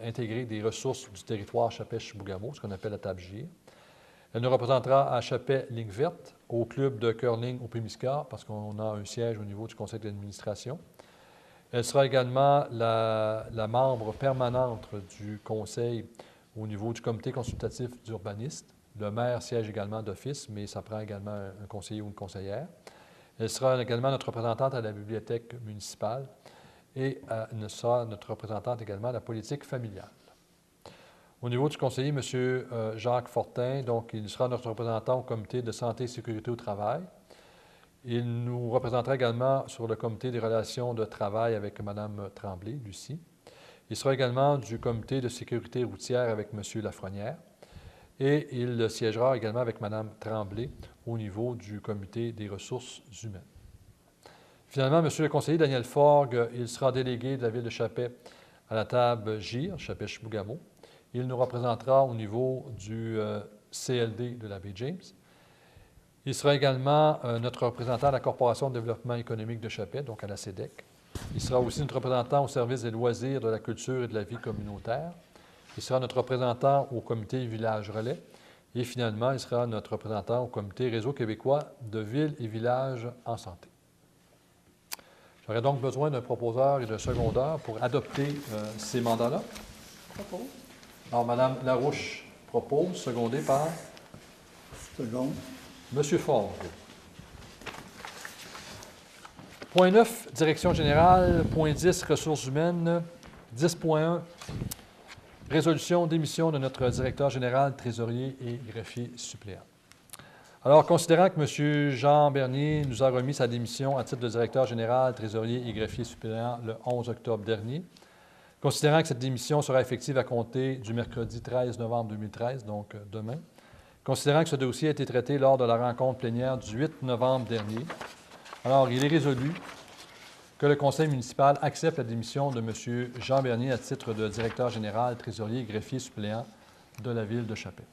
intégrée des ressources du territoire Chapais-Chibougamau, ce qu'on appelle la table GIR. Elle nous représentera à Chapais Ligne Verte, au club de curling au Pémiscard, parce qu'on a un siège au niveau du conseil d'administration. Elle sera également la membre permanente du conseil au niveau du comité consultatif d'urbanistes. Le maire siège également d'office, mais ça prend également un conseiller ou une conseillère. Elle sera également notre représentante à la bibliothèque municipale et elle sera notre représentante également à la politique familiale. Au niveau du conseiller, M. Jacques Fortin, donc il sera notre représentant au comité de santé et sécurité au travail. Il nous représentera également sur le comité des relations de travail avec Mme Tremblay, Lucie. Il sera également du comité de sécurité routière avec M. Lafrenière. Et il siégera également avec Mme Tremblay au niveau du comité des ressources humaines. Finalement, M. le conseiller Daniel Forgue, il sera délégué de la ville de Chapais à la table GIR, Chapais-Chibougamau. Il nous représentera au niveau du CLD de la baie James. Il sera également notre représentant à la Corporation de développement économique de Chapais, donc à la CEDEC. Il sera aussi notre représentant au service des loisirs, de la culture et de la vie communautaire. Il sera notre représentant au comité Village Relais. Et finalement, il sera notre représentant au comité Réseau québécois de villes et villages en santé. J'aurais donc besoin d'un proposeur et d'un secondeur pour adopter ces mandats-là. Propose. Alors, Mme Larouche propose, secondé par Second. M. Forgue. Point 9, Direction générale. Point 10, Ressources humaines. 10.1, Résolution d'émission de notre directeur général, trésorier et greffier suppléant. Alors, considérant que M. Jean Bernier nous a remis sa démission à titre de directeur général, trésorier et greffier suppléant le 11 octobre dernier, considérant que cette démission sera effective à compter du mercredi 13 novembre 2013, donc demain, considérant que ce dossier a été traité lors de la rencontre plénière du 8 novembre dernier, alors il est résolu que le conseil municipal accepte la démission de M. Jean Bernier à titre de directeur général, trésorier et greffier suppléant de la ville de Chapais.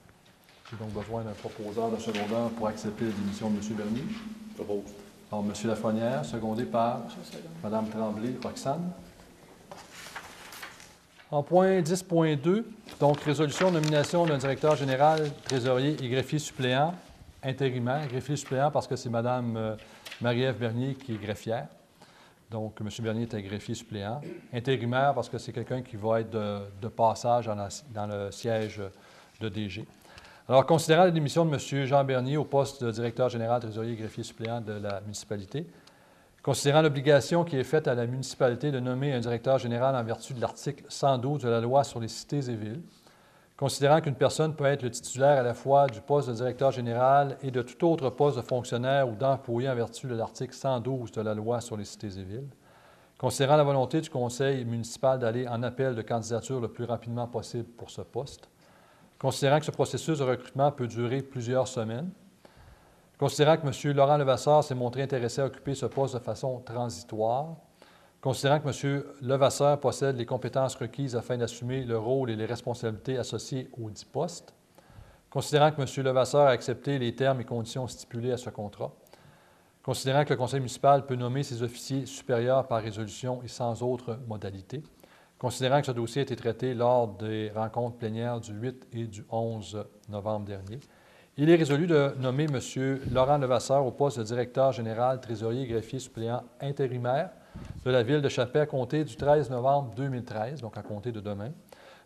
J'ai donc besoin d'un proposeur, d'un secondeur pour accepter la démission de M. Bernier. Propose. Alors, M. Lafrenière, secondé par Mme Tremblay, Roxane. En point 10.2, donc résolution de nomination d'un directeur général, trésorier et greffier suppléant intérimaire. Greffier suppléant parce que c'est Mme Marie-Ève Bernier qui est greffière. Donc, M. Bernier est un greffier suppléant. Intérimaire parce que c'est quelqu'un qui va être de passage dans le siège de DG. Alors, considérant la démission de M. Jean Bernier au poste de directeur général, trésorier et greffier suppléant de la municipalité, considérant l'obligation qui est faite à la municipalité de nommer un directeur général en vertu de l'article 112 de la loi sur les cités et villes, considérant qu'une personne peut être le titulaire à la fois du poste de directeur général et de tout autre poste de fonctionnaire ou d'employé en vertu de l'article 112 de la loi sur les cités et villes, considérant la volonté du conseil municipal d'aller en appel de candidature le plus rapidement possible pour ce poste, considérant que ce processus de recrutement peut durer plusieurs semaines, considérant que M. Laurent Levasseur s'est montré intéressé à occuper ce poste de façon transitoire, considérant que M. Levasseur possède les compétences requises afin d'assumer le rôle et les responsabilités associées au dit poste, considérant que M. Levasseur a accepté les termes et conditions stipulés à ce contrat, considérant que le conseil municipal peut nommer ses officiers supérieurs par résolution et sans autre modalité, considérant que ce dossier a été traité lors des rencontres plénières du 8 et du 11 novembre dernier, il est résolu de nommer M. Laurent Levasseur au poste de directeur général, trésorier et greffier suppléant intérimaire de la ville de Chapais à compter du 13 novembre 2013, donc à compter de demain,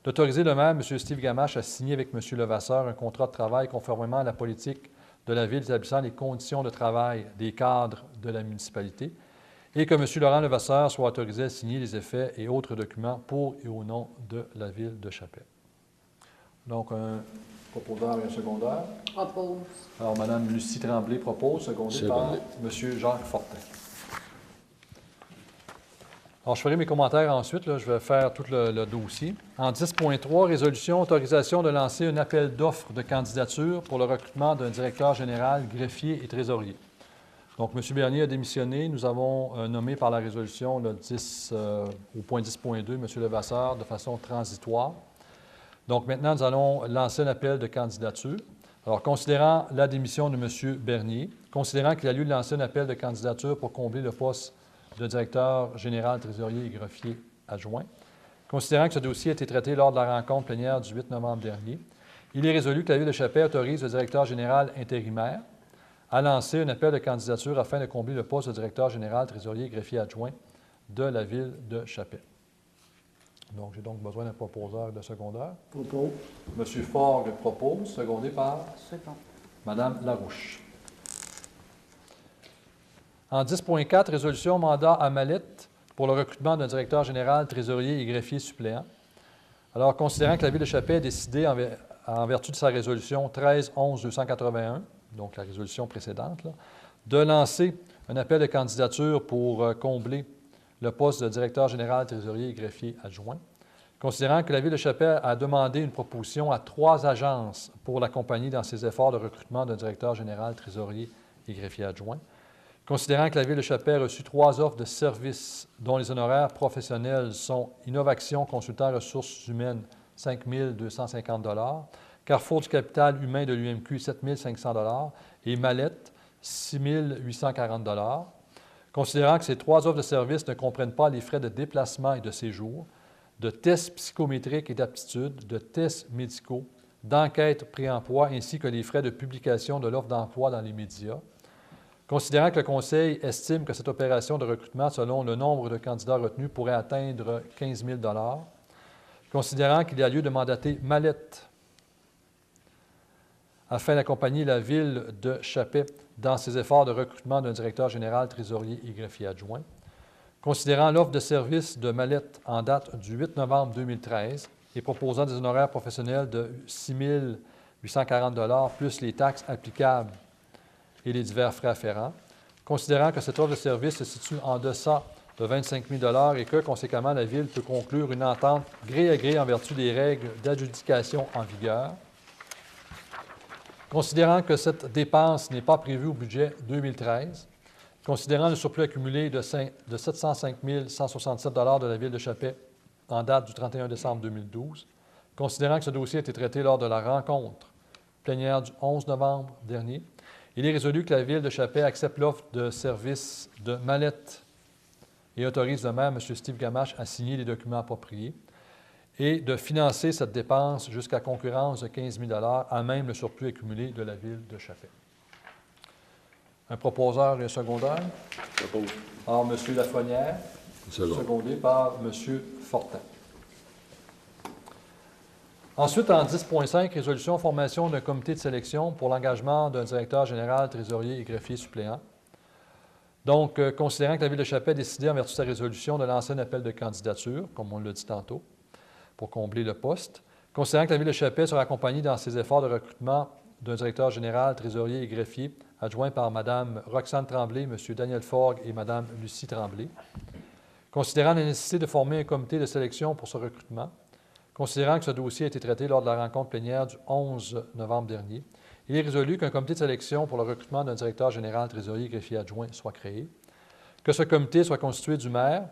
d'autoriser le maire, M. Steve Gamache, à signer avec M. Levasseur un contrat de travail conformément à la politique de la ville établissant les conditions de travail des cadres de la municipalité, et que M. Laurent Levasseur soit autorisé à signer les effets et autres documents pour et au nom de la ville de Chapais. Donc, un proposeur et un secondeur. Propose. Alors, Mme Lucie Tremblay propose, secondée par M. Jacques Fortin. Alors, je ferai mes commentaires ensuite. Là, je vais faire tout le dossier. En 10.3, résolution, autorisation de lancer un appel d'offres de candidature pour le recrutement d'un directeur général, greffier et trésorier. Donc, M. Bernier a démissionné. Nous avons nommé par la résolution le 10, au point 10.2 M. Levasseur de façon transitoire. Donc, maintenant, nous allons lancer un appel de candidature. Alors, considérant la démission de M. Bernier, considérant qu'il a lieu de lancer un appel de candidature pour combler le poste de directeur général, trésorier et greffier adjoint. Considérant que ce dossier a été traité lors de la rencontre plénière du 8 novembre dernier, il est résolu que la Ville de Chappais autorise le directeur général intérimaire à lancer un appel de candidature afin de combler le poste de directeur général, trésorier et greffier adjoint de la Ville de Chappais. Donc, j'ai donc besoin d'un proposeur et de secondeur. Propos. M. Forgue propose, secondé par Second. Mme Larouche. En 10.4, résolution mandat à Mallette pour le recrutement d'un directeur général, trésorier et greffier suppléant. Alors, considérant que la Ville de Chappais a décidé, en vertu de sa résolution 13-11-281, donc la résolution précédente, là, de lancer un appel de candidature pour combler le poste de directeur général, trésorier et greffier adjoint. Considérant que la Ville de Chappais a demandé une proposition à 3 agences pour l'accompagner dans ses efforts de recrutement d'un directeur général, trésorier et greffier adjoint. Considérant que la Ville de Chappais a reçu 3 offres de services dont les honoraires professionnels sont Innovation Consultant Ressources humaines, 5 250 $, Carrefour du capital humain de l'UMQ, 7 500 $ et Mallette, 6 840 $. Considérant que ces 3 offres de services ne comprennent pas les frais de déplacement et de séjour, de tests psychométriques et d'aptitude, de tests médicaux, d'enquête pré-emploi ainsi que les frais de publication de l'offre d'emploi dans les médias. Considérant que le Conseil estime que cette opération de recrutement, selon le nombre de candidats retenus, pourrait atteindre 15 000 $, considérant qu'il y a lieu de mandater Mallette afin d'accompagner la Ville de Chappais dans ses efforts de recrutement d'un directeur général, trésorier et greffier adjoint, considérant l'offre de service de Mallette en date du 8 novembre 2013 et proposant des honoraires professionnels de 6 840 $ plus les taxes applicables et les divers frais afférents, considérant que cette offre de service se situe en deçà de 25 000 $ et que, conséquemment, la Ville peut conclure une entente gré à gré en vertu des règles d'adjudication en vigueur, considérant que cette dépense n'est pas prévue au budget 2013, considérant le surplus accumulé de 705 167 $ de la Ville de Chappais en date du 31 décembre 2012, considérant que ce dossier a été traité lors de la rencontre plénière du 11 novembre dernier, il est résolu que la Ville de Chappais accepte l'offre de service de Mallette et autorise le maire, M. Steve Gamache, à signer les documents appropriés et de financer cette dépense jusqu'à concurrence de 15 000 $ à même le surplus accumulé de la Ville de Chappais. Un proposeur et un secondaire. Propose. Alors, M. Lafrenière, secondé par M. Fortin. Ensuite, en 10.5, résolution formation d'un comité de sélection pour l'engagement d'un directeur général, trésorier et greffier suppléant. Donc, considérant que la Ville de Chappais a décidé, en vertu de sa résolution, de lancer un appel de candidature, comme on l'a dit tantôt, pour combler le poste, considérant que la Ville de Chappais sera accompagnée dans ses efforts de recrutement d'un directeur général, trésorier et greffier, adjoint par Mme Roxane Tremblay, M. Daniel Forgue et Mme Lucie Tremblay, considérant la nécessité de former un comité de sélection pour ce recrutement, considérant que ce dossier a été traité lors de la rencontre plénière du 11 novembre dernier, il est résolu qu'un comité de sélection pour le recrutement d'un directeur général, trésorier et greffier adjoint soit créé, que ce comité soit constitué du maire,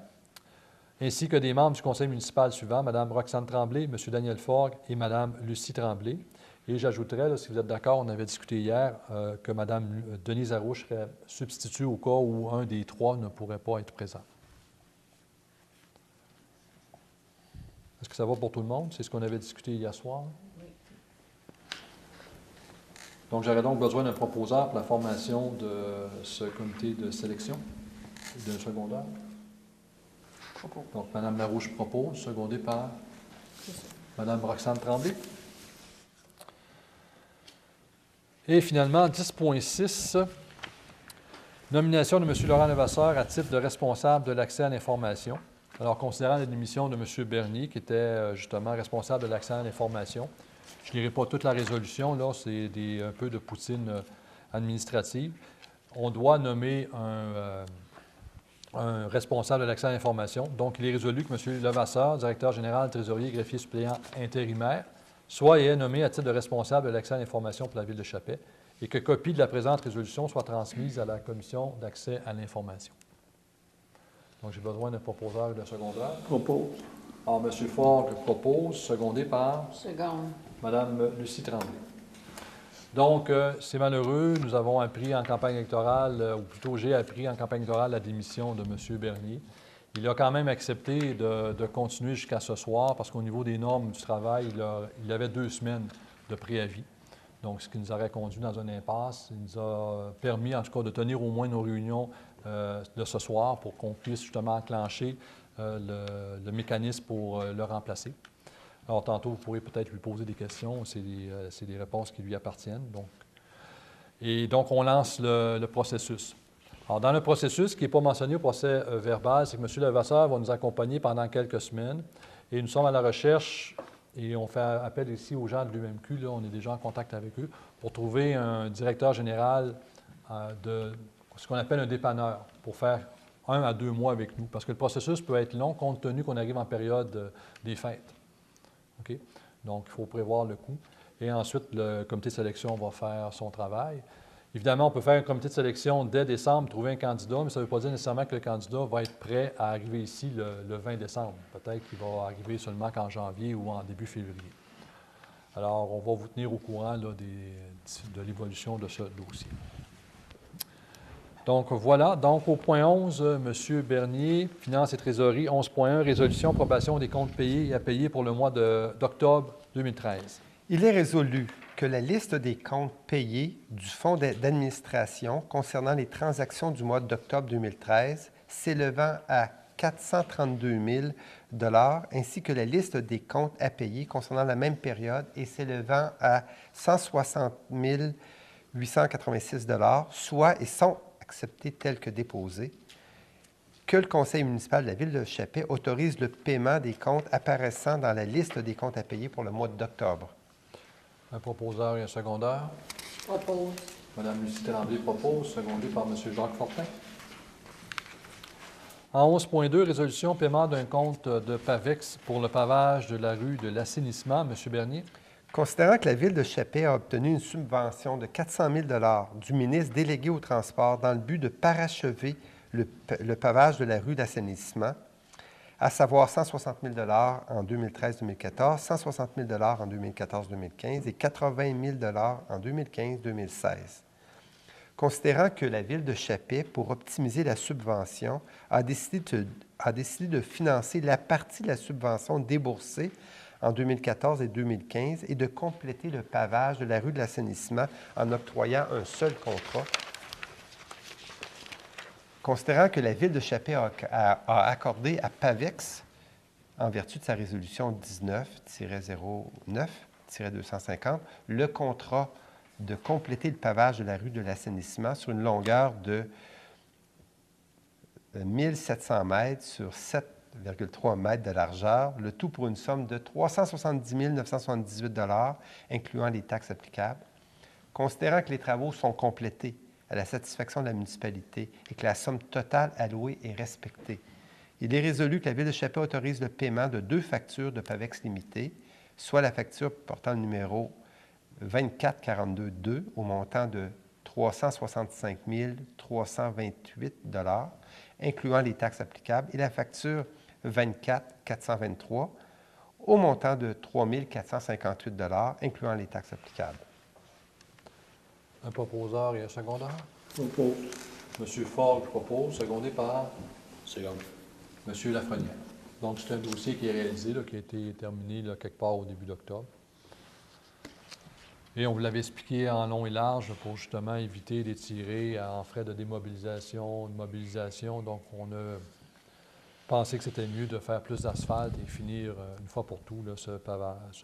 ainsi que des membres du conseil municipal suivants, Mme Roxane Tremblay, M. Daniel Forgue et Mme Lucie Tremblay. Et j'ajouterais, si vous êtes d'accord, on avait discuté hier, que Mme Denise Arouche serait substituée au cas où un des 3 ne pourrait pas être présent. Est-ce que ça va pour tout le monde? C'est ce qu'on avait discuté hier soir. Oui. Donc, j'aurais donc besoin d'un proposeur pour la formation de ce comité de sélection et d'un secondaire. Propos. Donc, Mme Larouche propose, secondée par Mme Roxane Tremblay. Et finalement, 10.6, nomination de M. Laurent Levasseur à titre de responsable de l'accès à l'information. Alors, considérant la démission de M. Bernier, qui était justement responsable de l'accès à l'information, je ne lirai pas toute la résolution, là, c'est un peu de poutine administrative. On doit nommer un responsable de l'accès à l'information. Donc, il est résolu que M. Levasseur, directeur général, trésorier, greffier suppléant intérimaire, soit et est nommé à titre de responsable de l'accès à l'information pour la Ville de Chappais et que copie de la présente résolution soit transmise à la Commission d'accès à l'information. Donc, j'ai besoin d'un proposeur et d'un secondaire. Propose. Alors, M. Fogg propose, secondé par Seconde. Mme Lucie Tremblay. Donc, c'est malheureux. Nous avons appris en campagne électorale, ou plutôt j'ai appris en campagne électorale la démission de M. Bernier. Il a quand même accepté de continuer jusqu'à ce soir parce qu'au niveau des normes du travail, il avait 2 semaines de préavis. Donc, ce qui nous aurait conduit dans une impasse. Il nous a permis, en tout cas, de tenir au moins nos réunions de ce soir pour qu'on puisse justement enclencher le mécanisme pour le remplacer. Alors, tantôt, vous pourrez peut-être lui poser des questions. C'est des réponses qui lui appartiennent. Donc, on lance le processus. Alors, dans le processus, ce qui n'est pas mentionné au procès verbal, c'est que M. Levasseur va nous accompagner pendant quelques semaines. Et nous sommes à la recherche, et on fait appel ici aux gens de l'UMQ, là, on est déjà en contact avec eux, pour trouver un directeur général de ce qu'on appelle un dépanneur, pour faire 1 à 2 mois avec nous. Parce que le processus peut être long, compte tenu qu'on arrive en période des fêtes. OK? Donc, il faut prévoir le coût. Et ensuite, le comité de sélection va faire son travail. Évidemment, on peut faire un comité de sélection dès décembre, trouver un candidat, mais ça ne veut pas dire nécessairement que le candidat va être prêt à arriver ici le 20 décembre. Peut-être qu'il va arriver seulement qu'en janvier ou en début février. Alors, on va vous tenir au courant là, de l'évolution de ce dossier. Donc, voilà. Donc, au point 11, M. Bernier, Finances et Trésorerie, 11.1, résolution, approbation des comptes payés et à payer pour le mois d'octobre 2013. Il est résolu que la liste des comptes payés du Fonds d'administration concernant les transactions du mois d'octobre 2013 s'élevant à 432 000 $ ainsi que la liste des comptes à payer concernant la même période et s'élevant à 160 886 $ soit et sont acceptés tels que déposés, que le Conseil municipal de la Ville de Chappais autorise le paiement des comptes apparaissant dans la liste des comptes à payer pour le mois d'octobre. Un proposeur et un secondaire. Propose. Mme Lucie Tremblay propose, secondé par M. Jacques Fortin. En 11.2, résolution, paiement d'un compte de PAVEX pour le pavage de la rue de l'Assainissement. M. Bernier. Considérant que la Ville de Chappais a obtenu une subvention de 400 000 $ du ministre délégué au transport dans le but de parachever le pavage de la rue d'Assainissement, à savoir 160 000 $ en 2013-2014, 160 000 $ en 2014-2015 et 80 000 $ en 2015-2016. Considérant que la Ville de Chappais, pour optimiser la subvention, a décidé de financer la partie de la subvention déboursée en 2014 et 2015 et de compléter le pavage de la rue de l'Assainissement en octroyant un seul contrat. Considérant que la Ville de Chappais a accordé à PAVEX, en vertu de sa résolution 19-09-250, le contrat de compléter le pavage de la rue de l'Assainissement sur une longueur de 1700 mètres sur 7,3 mètres de largeur, le tout pour une somme de 370 978 $ incluant les taxes applicables. Considérant que les travaux sont complétés à la satisfaction de la municipalité et que la somme totale allouée est respectée, il est résolu que la Ville de Chappais autorise le paiement de 2 factures de PAVEX limitées, soit la facture portant le numéro 2442-2 au montant de 365 328 $, incluant les taxes applicables, et la facture 24-423 au montant de 3 458 $, incluant les taxes applicables. Un proposeur et un secondaire. Propose. M. Fogg propose, secondé par Seconde. M. Lafrenière. Donc, c'est un dossier qui est réalisé, là, qui a été terminé là, quelque part au début d'octobre. Et on vous l'avait expliqué en long et large pour justement éviter d'étirer en frais de démobilisation, de mobilisation. Donc, on a pensé que c'était mieux de faire plus d'asphalte et finir une fois pour tout là, ce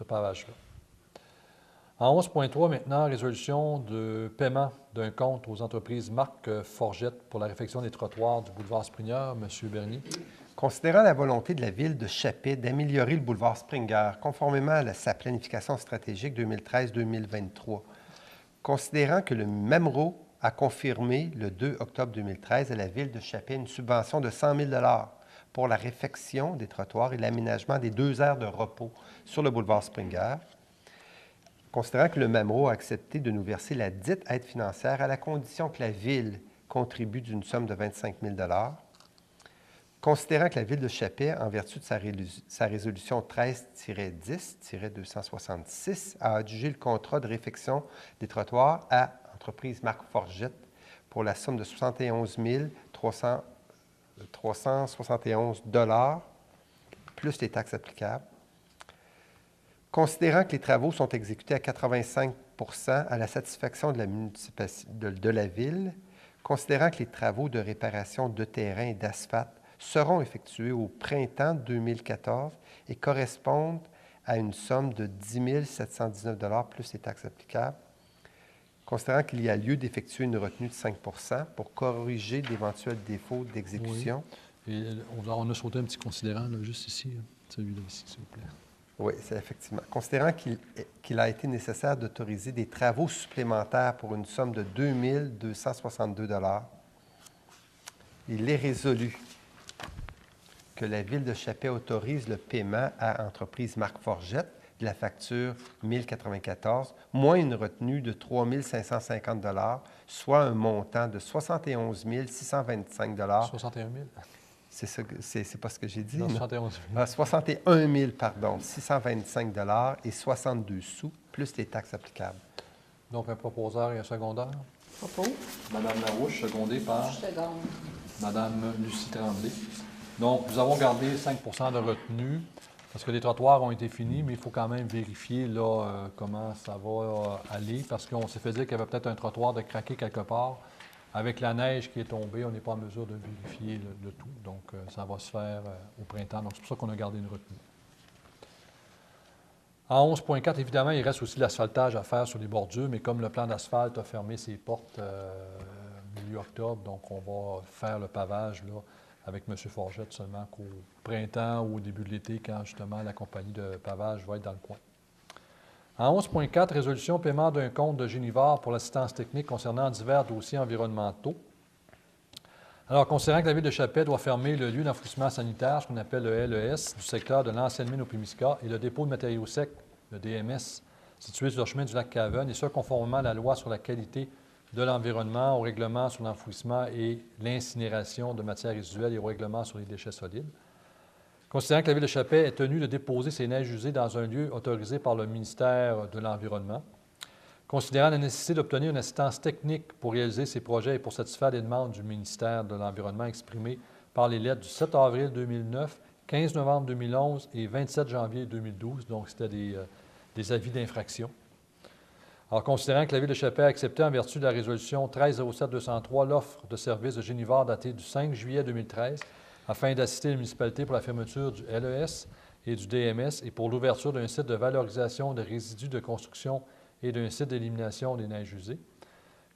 pavage-là. En 11.3, maintenant, résolution de paiement d'un compte aux entreprises Marc Forgette pour la réfection des trottoirs du boulevard Springer. M. Bernier. Considérant la volonté de la Ville de Chappais d'améliorer le boulevard Springer, conformément à sa planification stratégique 2013-2023, considérant que le MEMRO a confirmé le 2 octobre 2013 à la Ville de Chappé une subvention de 100 000 pour la réfection des trottoirs et l'aménagement des 2 aires de repos sur le boulevard Springer. Considérant que le MAMRO a accepté de nous verser la dite aide financière à la condition que la Ville contribue d'une somme de 25 000 considérant que la Ville de Chappé, en vertu de sa résolution 13-10-266, a adjugé le contrat de réfection des trottoirs à l'entreprise Marc Forgette pour la somme de 71 371 plus les taxes applicables. Considérant que les travaux sont exécutés à 85 à la satisfaction de la Ville, considérant que les travaux de réparation de terrain et d'asphalte seront effectués au printemps 2014 et correspondent à une somme de 10 719 plus les taxes applicables, considérant qu'il y a lieu d'effectuer une retenue de 5 pour corriger d'éventuels défauts d'exécution. Oui. Et on a sauté un petit considérant, là, juste ici, celui-là ici, s'il vous plaît. Oui, c'est effectivement. Considérant qu'il a été nécessaire d'autoriser des travaux supplémentaires pour une somme de 2 262 il est résolu que la Ville de Chappé autorise le paiement à l'entreprise Marc Forgette de la facture 1094, moins une retenue de 3 550 soit un montant de 71 625 61 000? C'est pas ce que j'ai dit. Non, non? 71 000. Ah, 61 000, 625 et 62 sous, plus les taxes applicables. Donc, un proposeur et un secondaire. Propos. Madame Larouche, secondée par Seconde. Madame Lucie Tremblay. Donc, nous avons gardé 5 de retenue parce que les trottoirs ont été finis, mais il faut quand même vérifier là, comment ça va aller parce qu'on s'est fait dire qu'il y avait peut-être un trottoir de craqué quelque part. Avec la neige qui est tombée, on n'est pas en mesure de vérifier le tout. Donc, ça va se faire au printemps. Donc, c'est pour ça qu'on a gardé une retenue. En 11.4, évidemment, il reste aussi l'asphaltage à faire sur les bordures, mais comme le plan d'asphalte a fermé ses portes milieu octobre, donc on va faire le pavage là, avec M. Forgette seulement qu'au printemps ou au début de l'été, quand justement la compagnie de pavage va être dans le coin. En 11.4, résolution paiement d'un compte de Génivore pour l'assistance technique concernant divers dossiers environnementaux. Alors, considérant que la Ville de Chappé doit fermer le lieu d'enfouissement sanitaire, ce qu'on appelle le LES, du secteur de l'ancienne mine au Pimiska, et le dépôt de matériaux secs, le DMS, situé sur le chemin du lac Caven, et ce, conformément à la loi sur la qualité de l'environnement, au règlement sur l'enfouissement et l'incinération de matières résiduelles et au règlement sur les déchets solides. Considérant que la Ville de Chappé est tenue de déposer ses neiges usées dans un lieu autorisé par le ministère de l'Environnement. Considérant la nécessité d'obtenir une assistance technique pour réaliser ces projets et pour satisfaire les demandes du ministère de l'Environnement exprimées par les lettres du 7 avril 2009, 15 novembre 2011 et 27 janvier 2012, donc c'était des avis d'infraction. Alors, considérant que la Ville de Chappé a accepté en vertu de la résolution 13-07-203 l'offre de service de Génivore datée du 5 juillet 2013 afin d'assister les municipalités pour la fermeture du LES et du DMS et pour l'ouverture d'un site de valorisation de résidus de construction et d'un site d'élimination des neiges usées.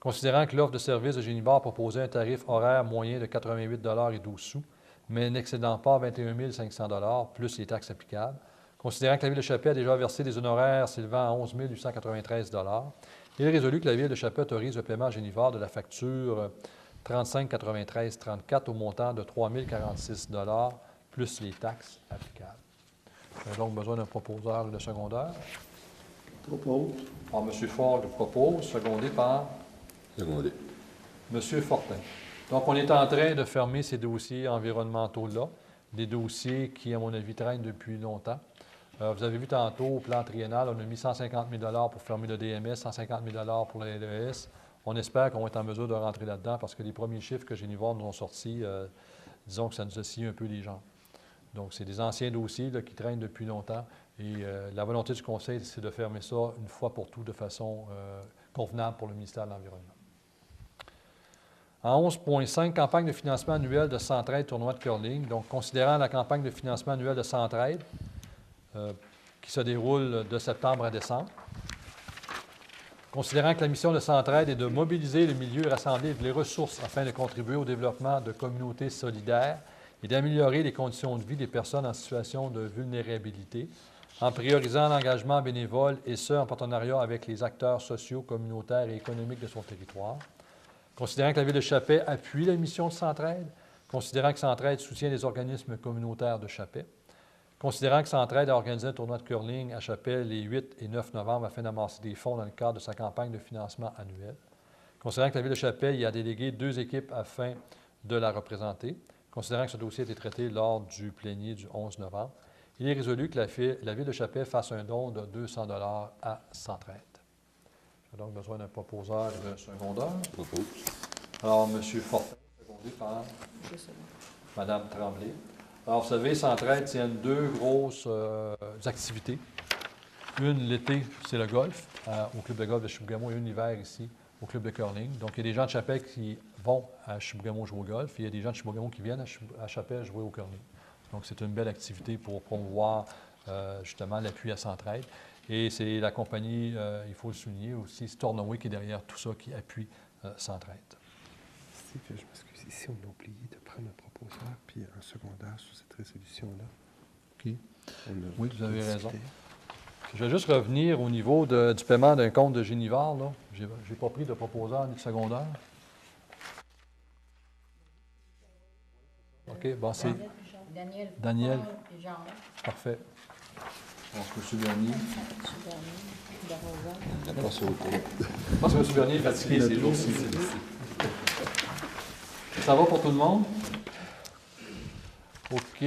Considérant que l'offre de service de Génivore proposait un tarif horaire moyen de 88 et 12 sous, mais n'excédant pas 21 500 plus les taxes applicables. Considérant que la Ville de Chappé a déjà versé des honoraires s'élevant à 11 893 il est résolu que la Ville de Chappé autorise le paiement à Génivore de la facture 35,93,34 au montant de 3 046 plus les taxes applicables. J'ai donc besoin d'un proposeur de secondaire. Propos. Alors, M. Ford le propose, secondé par Secondé. M. Fortin. Donc, on est en train de fermer ces dossiers environnementaux-là, des dossiers qui, à mon avis, traînent depuis longtemps. Vous avez vu tantôt, au plan triennal, on a mis 150 000 pour fermer le DMS, 150 000 pour le LES. On espère qu'on va être en mesure de rentrer là-dedans parce que les premiers chiffres que Génivore nous ont sortis, disons que ça nous a scié un peu les jambes. Donc, c'est des anciens dossiers là, qui traînent depuis longtemps et la volonté du Conseil, c'est de fermer ça une fois pour toutes de façon convenable pour le ministère de l'Environnement. En 11.5, campagne de financement annuel de Centraide tournoi de curling. Donc, considérant la campagne de financement annuel de Centraide, qui se déroule de septembre à décembre. Considérant que la mission de Centraide est de mobiliser le milieu et rassembler les ressources afin de contribuer au développement de communautés solidaires et d'améliorer les conditions de vie des personnes en situation de vulnérabilité, en priorisant l'engagement bénévole et ce, en partenariat avec les acteurs sociaux, communautaires et économiques de son territoire. Considérant que la Ville de Chappais appuie la mission de Centraide, considérant que Centraide soutient les organismes communautaires de Chappais, considérant que Centraide a organisé un tournoi de curling à Chappais les 8 et 9 novembre afin d'amasser des fonds dans le cadre de sa campagne de financement annuel, considérant que la Ville de Chappais y a délégué 2 équipes afin de la représenter, considérant que ce dossier a été traité lors du plénier du 11 novembre, il est résolu que la Ville de Chappais fasse un don de 200 $ à Centraide. J'ai donc besoin d'un proposeur et d'un secondeur. Propose. Alors, M. Fortin, secondé par Mme Tremblay. Alors, vous savez, Centraide tiennent 2 grosses activités. Une, l'été, c'est le golf, au club de golf de Chibougamau, et une l'hiver ici, au club de curling. Donc, il y a des gens de Chappais qui vont à Chibougamau jouer au golf, et il y a des gens de Chibougamau qui viennent à Chappais jouer au curling. Donc, c'est une belle activité pour promouvoir justement l'appui à Centraide. Et c'est la compagnie, il faut le souligner aussi, Stornoway qui est derrière tout ça, qui appuie Centraide. Je m'excuse, ici, on a oublié de prendre un proposeur puis un secondaire sur cette résolution-là. OK. Oui, vous avez raison. discuté. Je vais juste revenir au niveau du paiement d'un compte de Génivard. Je n'ai pas pris de proposeur ni de secondaire. OK, bon, c'est Daniel. Et Jean. Parfait. Donc, M. Bernier. La passe au tour. Je pense que M. Bernier est fatigué ces jours-ci. Ça va pour tout le monde? OK.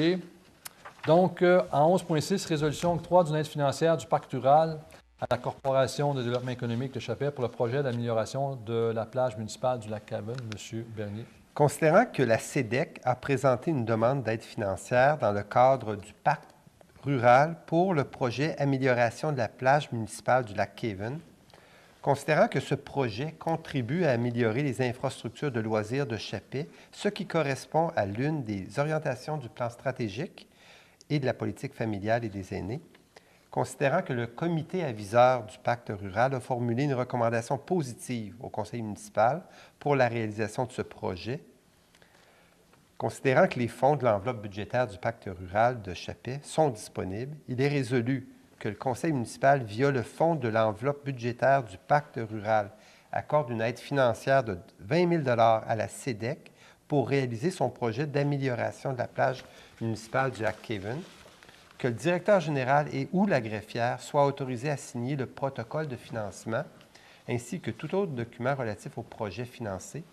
Donc, en 11.6, résolution octroi d'une aide financière du Parc rural à la Corporation de développement économique de Chappais pour le projet d'amélioration de la plage municipale du lac Cavan. M. Bernier. Considérant que la SEDEC a présenté une demande d'aide financière dans le cadre du Parc rural pour le projet Amélioration de la plage municipale du lac Cavan, considérant que ce projet contribue à améliorer les infrastructures de loisirs de Chappais, ce qui correspond à l'une des orientations du plan stratégique et de la politique familiale et des aînés, considérant que le comité aviseur du pacte rural a formulé une recommandation positive au conseil municipal pour la réalisation de ce projet, considérant que les fonds de l'enveloppe budgétaire du pacte rural de Chappais sont disponibles, il est résolu que le conseil municipal, via le fonds de l'enveloppe budgétaire du pacte rural, accorde une aide financière de 20 000 $ à la SEDEC pour réaliser son projet d'amélioration de la plage municipale du lac Cavan, que le directeur général et ou la greffière soient autorisés à signer le protocole de financement, ainsi que tout autre document relatif au projet financé,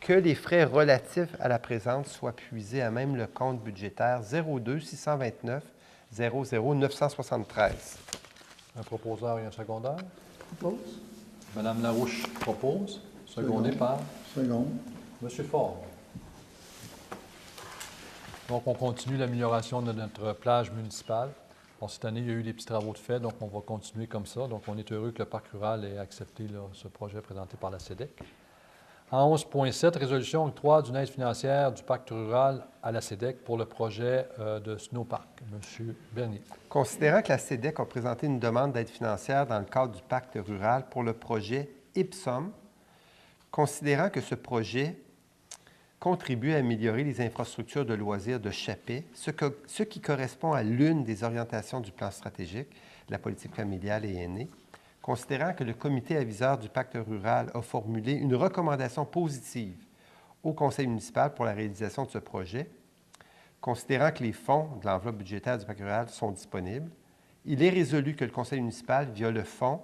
que les frais relatifs à la présente soient puisés à même le compte budgétaire 02 629 00 973. Un proposeur et un secondaire. Propose. Mme Larouche propose, secondé par Second. M. Ford. Donc, on continue l'amélioration de notre plage municipale. Bon, cette année, il y a eu des petits travaux de fait, donc on va continuer comme ça. Donc, on est heureux que le Parc rural ait accepté ce projet présenté par la SEDEC. En 11.7, résolution octroi d'une aide financière du pacte rural à la SEDEC pour le projet de Snowpark. M. Bernier. Considérant que la SEDEC a présenté une demande d'aide financière dans le cadre du pacte rural pour le projet Ipsum, considérant que ce projet contribue à améliorer les infrastructures de loisirs de Chappais, ce qui correspond à l'une des orientations du plan stratégique, la politique familiale et aînée, considérant que le comité aviseur du pacte rural a formulé une recommandation positive au conseil municipal pour la réalisation de ce projet, considérant que les fonds de l'enveloppe budgétaire du pacte rural sont disponibles, il est résolu que le conseil municipal, via le fonds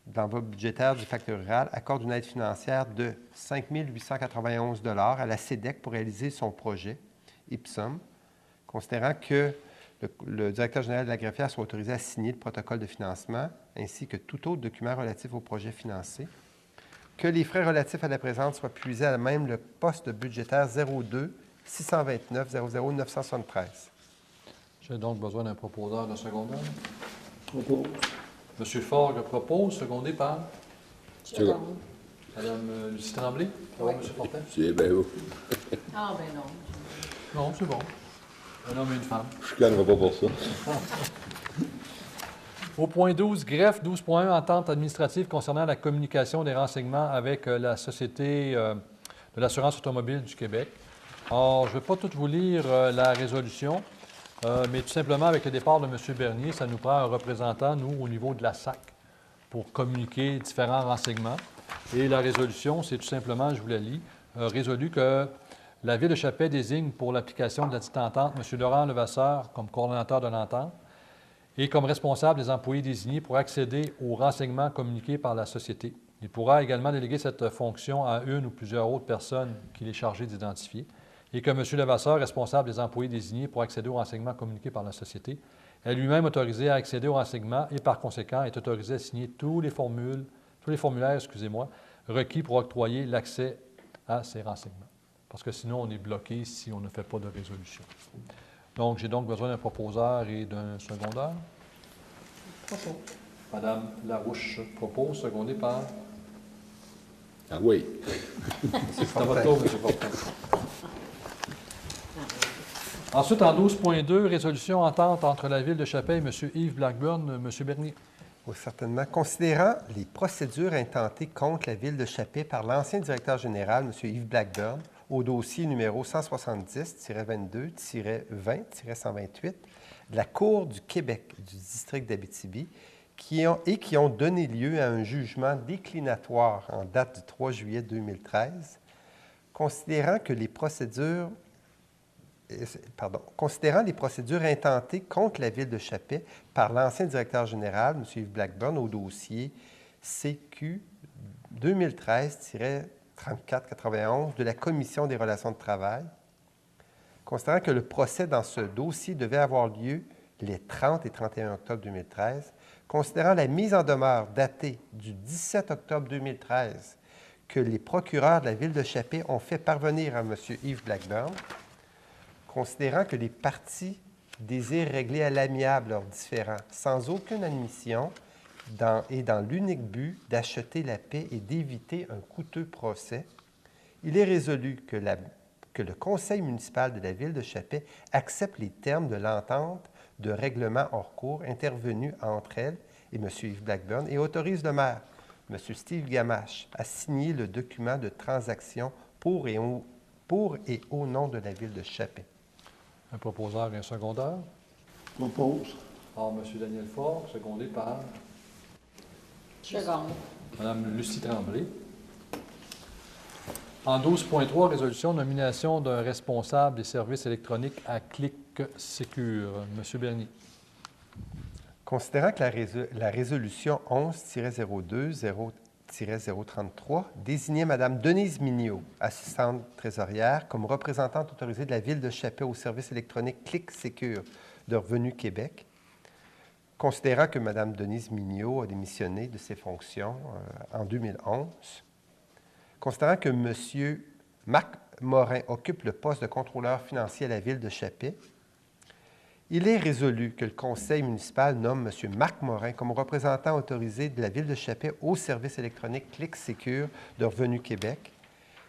de l'enveloppe budgétaire du pacte rural, accorde une aide financière de 5 891 $ à la SEDEC pour réaliser son projet Ipsum, considérant que le directeur général de la greffière soit autorisé à signer le protocole de financement ainsi que tout autre document relatif au projet financé, que les frais relatifs à la présente soient puisés à même le poste budgétaire 02 629 00 973. J'ai donc besoin d'un proposeur de secondaire. Propose. M. Ford propose, secondé par Second. Mme Lucie Tremblay. Ça va, Oui. M. Fortin? C'est bien haut. Ah, ben non. Non, c'est bon. Un homme et une femme. Je ne cannerai pas pour ça. Au point 12, greffe 12.1, entente administrative concernant la communication des renseignements avec la Société de l'assurance automobile du Québec. Alors, je ne vais pas tout vous lire la résolution, mais tout simplement, avec le départ de M. Bernier, ça nous prend un représentant, nous, au niveau de la SAC, pour communiquer différents renseignements. Et la résolution, c'est tout simplement, je vous la lis, résolu que la Ville de Chappais désigne pour l'application de la dite entente M. Laurent Levasseur comme coordonnateur de l'entente et comme responsable des employés désignés pour accéder aux renseignements communiqués par la société. Il pourra également déléguer cette fonction à une ou plusieurs autres personnes qu'il est chargé d'identifier et que M. Levasseur, responsable des employés désignés pour accéder aux renseignements communiqués par la société, est lui-même autorisé à accéder aux renseignements et par conséquent est autorisé à signer tous les formulaires, requis pour octroyer l'accès à ces renseignements. Parce que sinon, on est bloqué si on ne fait pas de résolution. Donc, j'ai donc besoin d'un proposeur et d'un secondeur. Propose. Madame Larouche propose, secondé par... Ah oui. C'est à votre tour, M. Fortin. Ensuite, en 12.2, résolution entente entre la Ville de Chappais et M. Yves Blackburn. M. Bernier. Oui, certainement. Considérant les procédures intentées contre la Ville de Chappais par l'ancien directeur général, M. Yves Blackburn, au dossier numéro 170-22-20-128 de la Cour du Québec du district d'Abitibi, qui ont donné lieu à un jugement déclinatoire en date du 3 juillet 2013, considérant les procédures intentées contre la Ville de Chappais par l'ancien directeur général, M. Yves Blackburn, au dossier CQ 2013-3491 de la Commission des relations de travail, considérant que le procès dans ce dossier devait avoir lieu les 30 et 31 octobre 2013, considérant la mise en demeure datée du 17 octobre 2013 que les procureurs de la Ville de Chappais ont fait parvenir à M. Yves Blackburn, considérant que les parties désirent régler à l'amiable leurs différends sans aucune admission dans l'unique but d'acheter la paix et d'éviter un coûteux procès, il est résolu que le Conseil municipal de la Ville de Chappais accepte les termes de l'entente de règlement hors cours intervenue entre elle et M. Yves Blackburn et autorise le maire, M. Steve Gamache, à signer le document de transaction pour et au nom de la Ville de Chappais. Un proposeur et un secondeur. Propose. Par M. Daniel Faure, secondé par Seconde. Mme Lucie Tremblay. En 12.3, résolution nomination d'un responsable des services électroniques à Clic Sécure. M. Bernier. Considérant que la résolution 11-02-0-033 désignait Mme Denise Mignot, assistante trésorière, comme représentante autorisée de la Ville de Chappais au service électronique Clic Sécure de Revenu Québec, considérant que Mme Denise Mignot a démissionné de ses fonctions en 2011, considérant que M. Marc Morin occupe le poste de contrôleur financier à la Ville de Chappais, il est résolu que le Conseil municipal nomme M. Marc Morin comme représentant autorisé de la Ville de Chappais au service électronique Clic Sécure de Revenu Québec,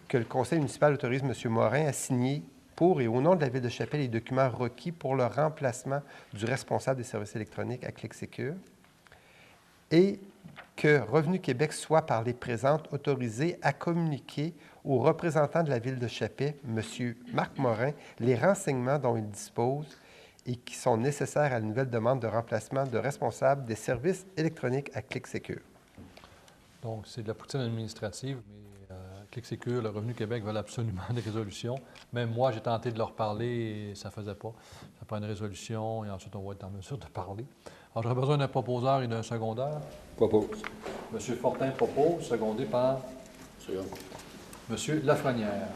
que le Conseil municipal autorise M. Morin à signer pour et au nom de la Ville de Chappais les documents requis pour le remplacement du responsable des services électroniques à Clic Sécure, et que Revenu Québec soit par les présentes autorisé à communiquer aux représentants de la Ville de Chappais, M. Marc Morin, les renseignements dont il dispose et qui sont nécessaires à la nouvelle demande de remplacement de responsable des services électroniques à Clic Sécure. Donc, c'est de la poutine administrative, mais Clic Sécure, le Revenu Québec veulent absolument des résolutions. Même moi, j'ai tenté de leur parler et ça ne faisait pas. Ça prend une résolution et ensuite, on va être en mesure de parler. Alors, j'aurais besoin d'un proposeur et d'un secondeur. Propose. M. Fortin propose, secondé par Second. M. Lafrenière.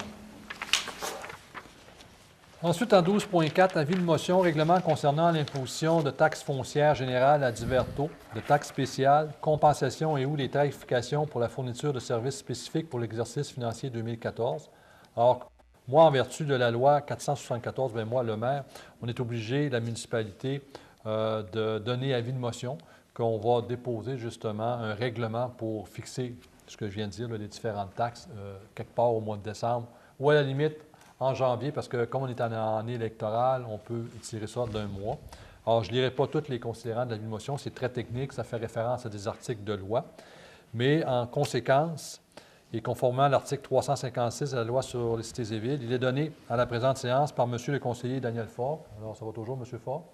Ensuite, en 12.4, avis de motion, règlement concernant l'imposition de taxes foncières générales à divers taux, de taxes spéciales, compensations et ou des tarifications pour la fourniture de services spécifiques pour l'exercice financier 2014. Alors, moi, en vertu de la loi 474, bien moi, le maire, on est obligé, la municipalité, de donner avis de motion, qu'on va déposer justement un règlement pour fixer ce que je viens de dire, là, les différentes taxes, quelque part au mois de décembre, ou à la limite, en janvier, parce que comme on est en année électorale, on peut étirer ça d'un mois. Alors, je ne lirai pas tous les considérants de la motion, c'est très technique, ça fait référence à des articles de loi. Mais en conséquence, et conformément à l'article 356 de la loi sur les cités et villes, il est donné à la présente séance par M. le conseiller Daniel Faure. Alors, ça va toujours, M. Faure?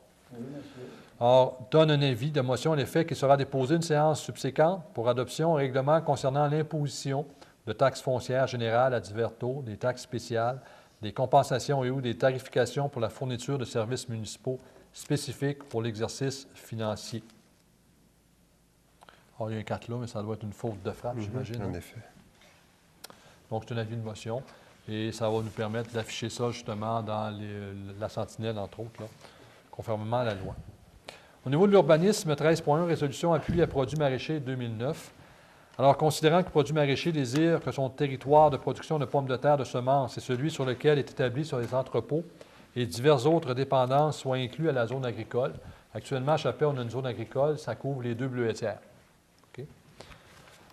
Alors, donne un avis de motion à l'effet qu'il sera déposé une séance subséquente pour adoption au règlement concernant l'imposition de taxes foncières générales à divers taux, des taxes spéciales, des compensations et ou des tarifications pour la fourniture de services municipaux spécifiques pour l'exercice financier. Alors, il y a un 4 là, mais ça doit être une faute de frappe, j'imagine. En effet. Donc, c'est un avis de motion et ça va nous permettre d'afficher ça justement dans la sentinelle, entre autres, là, conformément à la loi. Au niveau de l'urbanisme, 13.1, résolution appui à produits maraîchers 2009. Alors, considérant que le produit maraîcher désire que son territoire de production de pommes de terre de semences et celui sur lequel est établi sur les entrepôts et diverses autres dépendances soient inclus à la zone agricole. Actuellement, à Chappais, on a une zone agricole, ça couvre les 2 bleuetières. OK?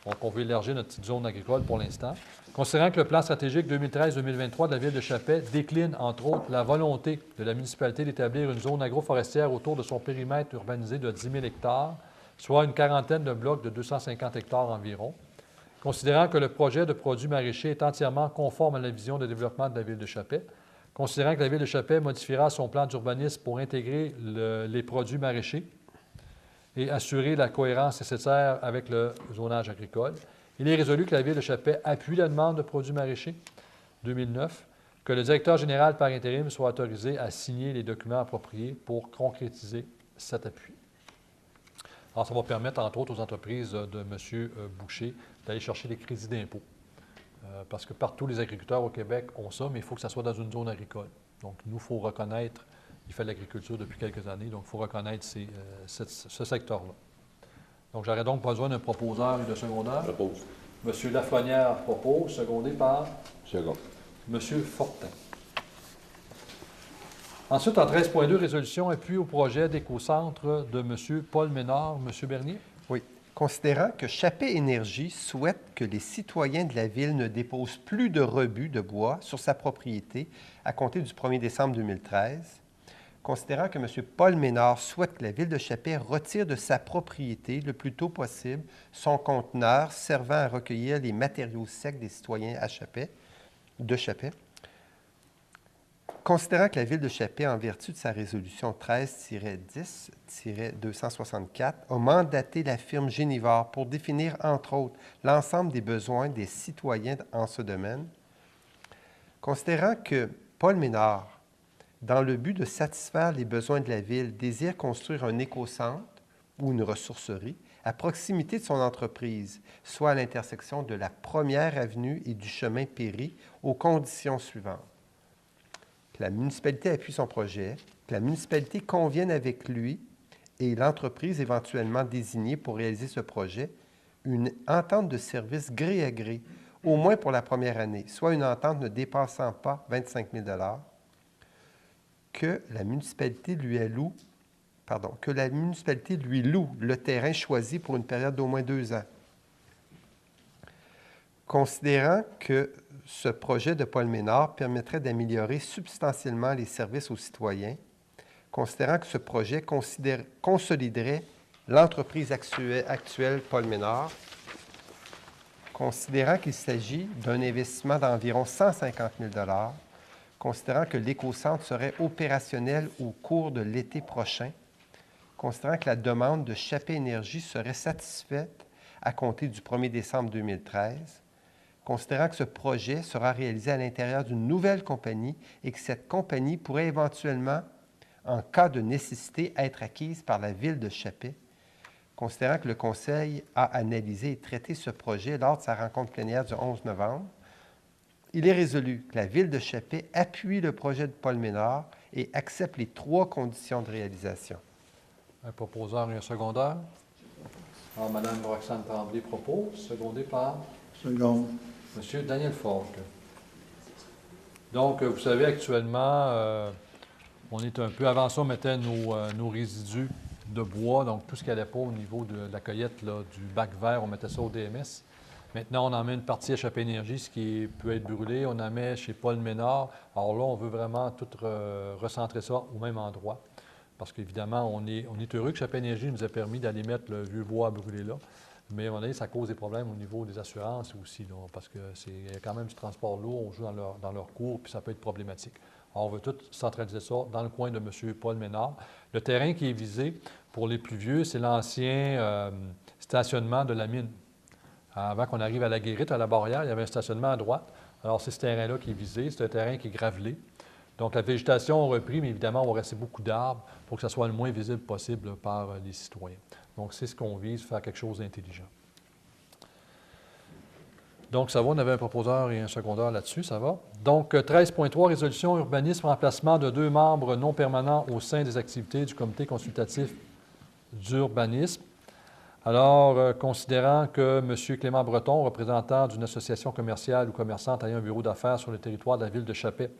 Donc, on veut élargir notre petite zone agricole pour l'instant. Considérant que le plan stratégique 2013-2023 de la Ville de Chappais décline, entre autres, la volonté de la municipalité d'établir une zone agroforestière autour de son périmètre urbanisé de 10 000 hectares, soit une quarantaine de blocs de 250 hectares environ. Considérant que le projet de produits maraîchers est entièrement conforme à la vision de développement de la Ville de Chappais. Considérant que la Ville de Chappais modifiera son plan d'urbanisme pour intégrer les produits maraîchers et assurer la cohérence nécessaire avec le zonage agricole. Il est résolu que la Ville de Chappais appuie la demande de produits maraîchers 2009, que le directeur général par intérim soit autorisé à signer les documents appropriés pour concrétiser cet appui. Alors, ça va permettre, entre autres, aux entreprises de M. Boucher d'aller chercher des crédits d'impôt. Parce que partout, les agriculteurs au Québec ont ça, mais il faut que ça soit dans une zone agricole. Donc, nous, il faut reconnaître, il fait de l'agriculture depuis quelques années, donc il faut reconnaître ce secteur-là. Donc, j'aurais donc besoin d'un proposeur et de secondeur. Propose. M. Lafrenière propose, secondé par Second. M. Fortin. Ensuite, en 13.2, résolution appui au projet d'écocentre de M. Paul Ménard. M. Bernier. Oui. Considérant que Chappais Énergie souhaite que les citoyens de la Ville ne déposent plus de rebut de bois sur sa propriété à compter du 1er décembre 2013, considérant que M. Paul Ménard souhaite que la Ville de Chappais retire de sa propriété le plus tôt possible son conteneur servant à recueillir les matériaux secs des citoyens de Chappais, considérant que la Ville de Chappais, en vertu de sa résolution 13-10-264, a mandaté la firme Génivore pour définir, entre autres, l'ensemble des besoins des citoyens en ce domaine, considérant que Paul Ménard, dans le but de satisfaire les besoins de la Ville, désire construire un écocentre ou une ressourcerie à proximité de son entreprise, soit à l'intersection de la 1re avenue et du chemin Péry, aux conditions suivantes. Que la municipalité appuie son projet, que la municipalité convienne avec lui et l'entreprise éventuellement désignée pour réaliser ce projet une entente de service gré à gré, au moins pour la première année, soit une entente ne dépassant pas 25 000 $, que la municipalité lui loue le terrain choisi pour une période d'au moins 2 ans. Considérant que ce projet de Paul Ménard permettrait d'améliorer substantiellement les services aux citoyens, considérant que ce projet consoliderait l'entreprise actuelle Paul Ménard, considérant qu'il s'agit d'un investissement d'environ 150 000 $, considérant que l'écocentre serait opérationnel au cours de l'été prochain, considérant que la demande de Chappais Énergie serait satisfaite à compter du 1er décembre 2013, considérant que ce projet sera réalisé à l'intérieur d'une nouvelle compagnie et que cette compagnie pourrait éventuellement, en cas de nécessité, être acquise par la Ville de Chappais, considérant que le Conseil a analysé et traité ce projet lors de sa rencontre plénière du 11 novembre, il est résolu que la Ville de Chappais appuie le projet de Paul Ménard et accepte les 3 conditions de réalisation. Un proposeur et un secondeur. Alors, Mme Roxane Tremblay propose, secondé par Second. M. Daniel Falk. Donc, vous savez, actuellement, on est un peu avant ça, on mettait nos résidus de bois, donc tout ce qui n'allait pas au niveau de la cueillette là, du bac vert, on mettait ça au DMS. Maintenant, on en met une partie à Chappais Énergie, ce qui peut être brûlé. On en met chez Paul Ménard. Alors là, on veut vraiment tout recentrer ça au même endroit. Parce qu'évidemment, on est heureux que Chappais Énergie nous ait permis d'aller mettre le vieux bois à brûler là. Mais à un moment donné, ça cause des problèmes au niveau des assurances aussi, là, parce qu'il y a quand même du transport lourd, on joue dans leur cours, puis ça peut être problématique. Alors, on veut tout centraliser ça dans le coin de M. Paul Ménard. Le terrain qui est visé, pour les plus vieux, c'est l'ancien stationnement de la mine. Avant qu'on arrive à la Guérite, à la barrière, il y avait un stationnement à droite. Alors, c'est ce terrain-là qui est visé. C'est un terrain qui est gravelé. Donc, la végétation a repris, mais évidemment, il va rester beaucoup d'arbres pour que ça soit le moins visible possible par les citoyens. Donc, c'est ce qu'on vise, faire quelque chose d'intelligent. Donc, ça va, on avait un proposeur et un secondaire là-dessus, ça va. Donc, 13.3, résolution urbanisme, remplacement de 2 membres non permanents au sein des activités du comité consultatif d'urbanisme. Alors, considérant que M. Clément Breton, représentant d'une association commerciale ou commerçante ayant un bureau d'affaires sur le territoire de la ville de Chappais,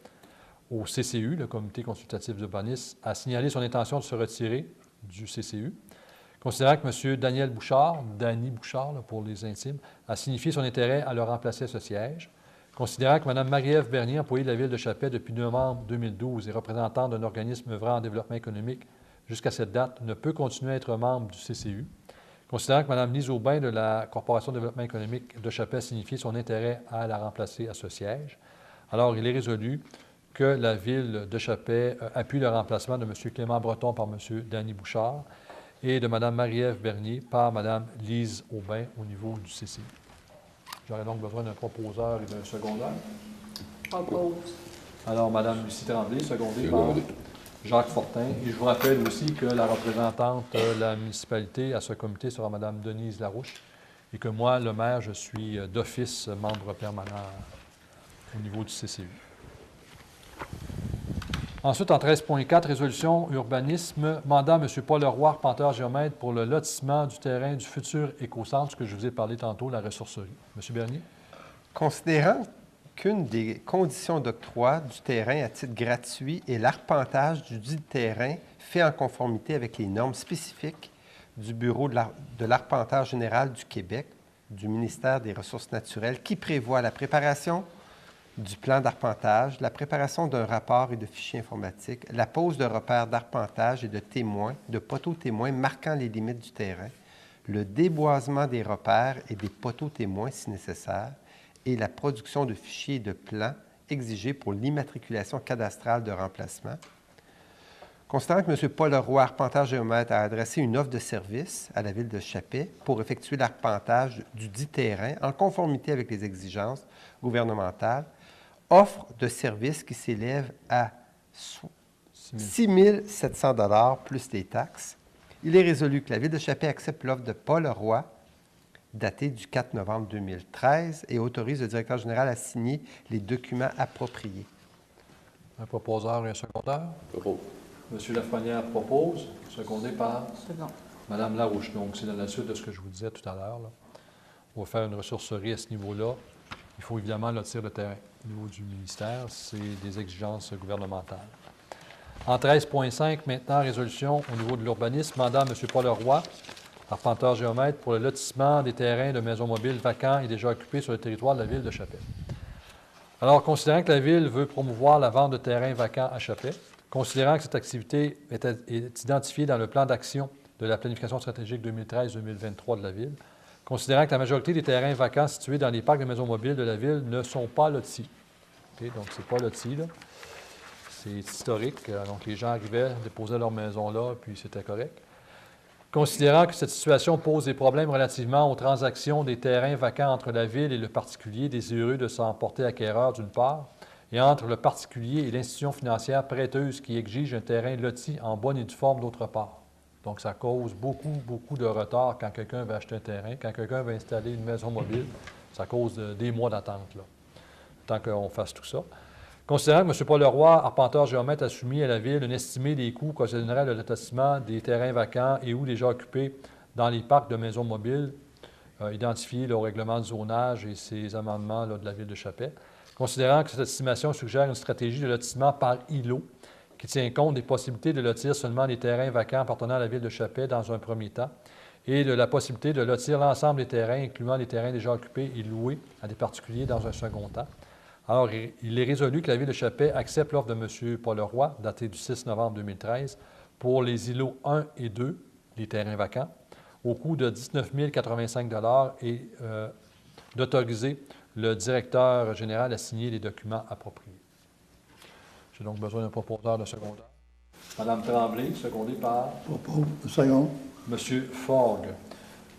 au CCU, le comité consultatif d'urbanisme, a signalé son intention de se retirer du CCU. Considérant que M. Daniel Bouchard, Danny Bouchard là, pour les intimes, a signifié son intérêt à le remplacer à ce siège. Considérant que Mme Marie-Ève Bernier, employée de la ville de Chappais depuis novembre 2012 et représentante d'un organisme œuvrant en développement économique jusqu'à cette date, ne peut continuer à être membre du CCU. Considérant que Mme Lise Aubin de la Corporation de développement économique de Chappais a signifié son intérêt à la remplacer à ce siège, alors il est résolu que la ville de Chappais appuie le remplacement de M. Clément Breton par M. Danny Bouchard et de Mme Marie-Ève Bernier par Mme Lise Aubin au niveau du CCI. J'aurais donc besoin d'un proposeur et d'un secondaire. Propose. Alors, Mme Lucie Tremblay, secondée par Jacques Fortin. Et je vous rappelle aussi que la représentante de la municipalité à ce comité sera Mme Denise Larouche et que moi, le maire, je suis d'office membre permanent au niveau du CCU. Ensuite, en 13.4, résolution urbanisme, mandat M. Paul Leroy, arpenteur géomètre, pour le lotissement du terrain du futur écocentre, ce que je vous ai parlé tantôt, la ressourcerie. M. Bernier. Considérant qu'une des conditions d'octroi du terrain à titre gratuit est l'arpentage du dit terrain fait en conformité avec les normes spécifiques du Bureau de l'arpenteur général du Québec, du ministère des Ressources naturelles, qui prévoit la préparation du plan d'arpentage, la préparation d'un rapport et de fichiers informatiques, la pose de repères d'arpentage et de témoins, de poteaux témoins marquant les limites du terrain, le déboisement des repères et des poteaux témoins si nécessaire, et la production de fichiers et de plans exigés pour l'immatriculation cadastrale de remplacement. Considérant que M. Paul Leroy, arpenteur géomètre, a adressé une offre de service à la ville de Chappais pour effectuer l'arpentage du dit terrain en conformité avec les exigences gouvernementales, offre de service qui s'élève à 6 700 $ plus des taxes. Il est résolu que la ville de Chappais accepte l'offre de Paul Leroy, datée du 4 novembre 2013, et autorise le directeur général à signer les documents appropriés. Un proposeur et un secondaire. Propose. M. Lafrenière propose, secondé par Second. Mme Larouche. Donc, c'est dans la suite de ce que je vous disais tout à l'heure. On va faire une ressourcerie à ce niveau-là. Il faut évidemment lotir le terrain. Au niveau du ministère, c'est des exigences gouvernementales. En 13.5, maintenant, résolution au niveau de l'urbanisme, mandat M. Paul Leroy, arpenteur géomètre, pour le lotissement des terrains de maisons mobiles vacants et déjà occupés sur le territoire de la ville de Chappais. Alors, considérant que la ville veut promouvoir la vente de terrains vacants à Chappais, considérant que cette activité est identifiée dans le plan d'action de la planification stratégique 2013-2023 de la ville, considérant que la majorité des terrains vacants situés dans les parcs de maisons mobiles de la ville ne sont pas lotis. Okay? Donc, ce n'est pas loti, là. C'est historique. Donc, les gens arrivaient, déposaient leur maison là, puis c'était correct. Considérant que cette situation pose des problèmes relativement aux transactions des terrains vacants entre la ville et le particulier désireux de s'en porter acquéreur d'une part, et entre le particulier et l'institution financière prêteuse qui exige un terrain loti en bonne et due forme d'autre part. Donc, ça cause beaucoup de retard quand quelqu'un veut acheter un terrain. Quand quelqu'un veut installer une maison mobile, ça cause des mois d'attente, là, tant qu'on fasse tout ça. Considérant que M. Paul Leroy, arpenteur géomètre, a soumis à la Ville un estimé des coûts qu'occasionnerait le lotissement des terrains vacants et ou déjà occupés dans les parcs de maisons mobiles, identifiés au règlement de zonage et ses amendements là, de la Ville de Chappais. Considérant que cette estimation suggère une stratégie de lotissement par îlot qui tient compte des possibilités de lotir seulement les terrains vacants appartenant à la Ville de Chappais dans un premier temps et de la possibilité de lotir l'ensemble des terrains, incluant les terrains déjà occupés et loués à des particuliers dans un second temps. Alors, il est résolu que la Ville de Chappais accepte l'offre de M. Paul Leroy, datée du 6 novembre 2013, pour les îlots 1 et 2, les terrains vacants, au coût de 19 085 et d'autoriser le directeur général à signer les documents appropriés. J'ai donc besoin d'un proposeur de secondaire. Madame Tremblay, secondée par Propose. Second. Monsieur Fogg.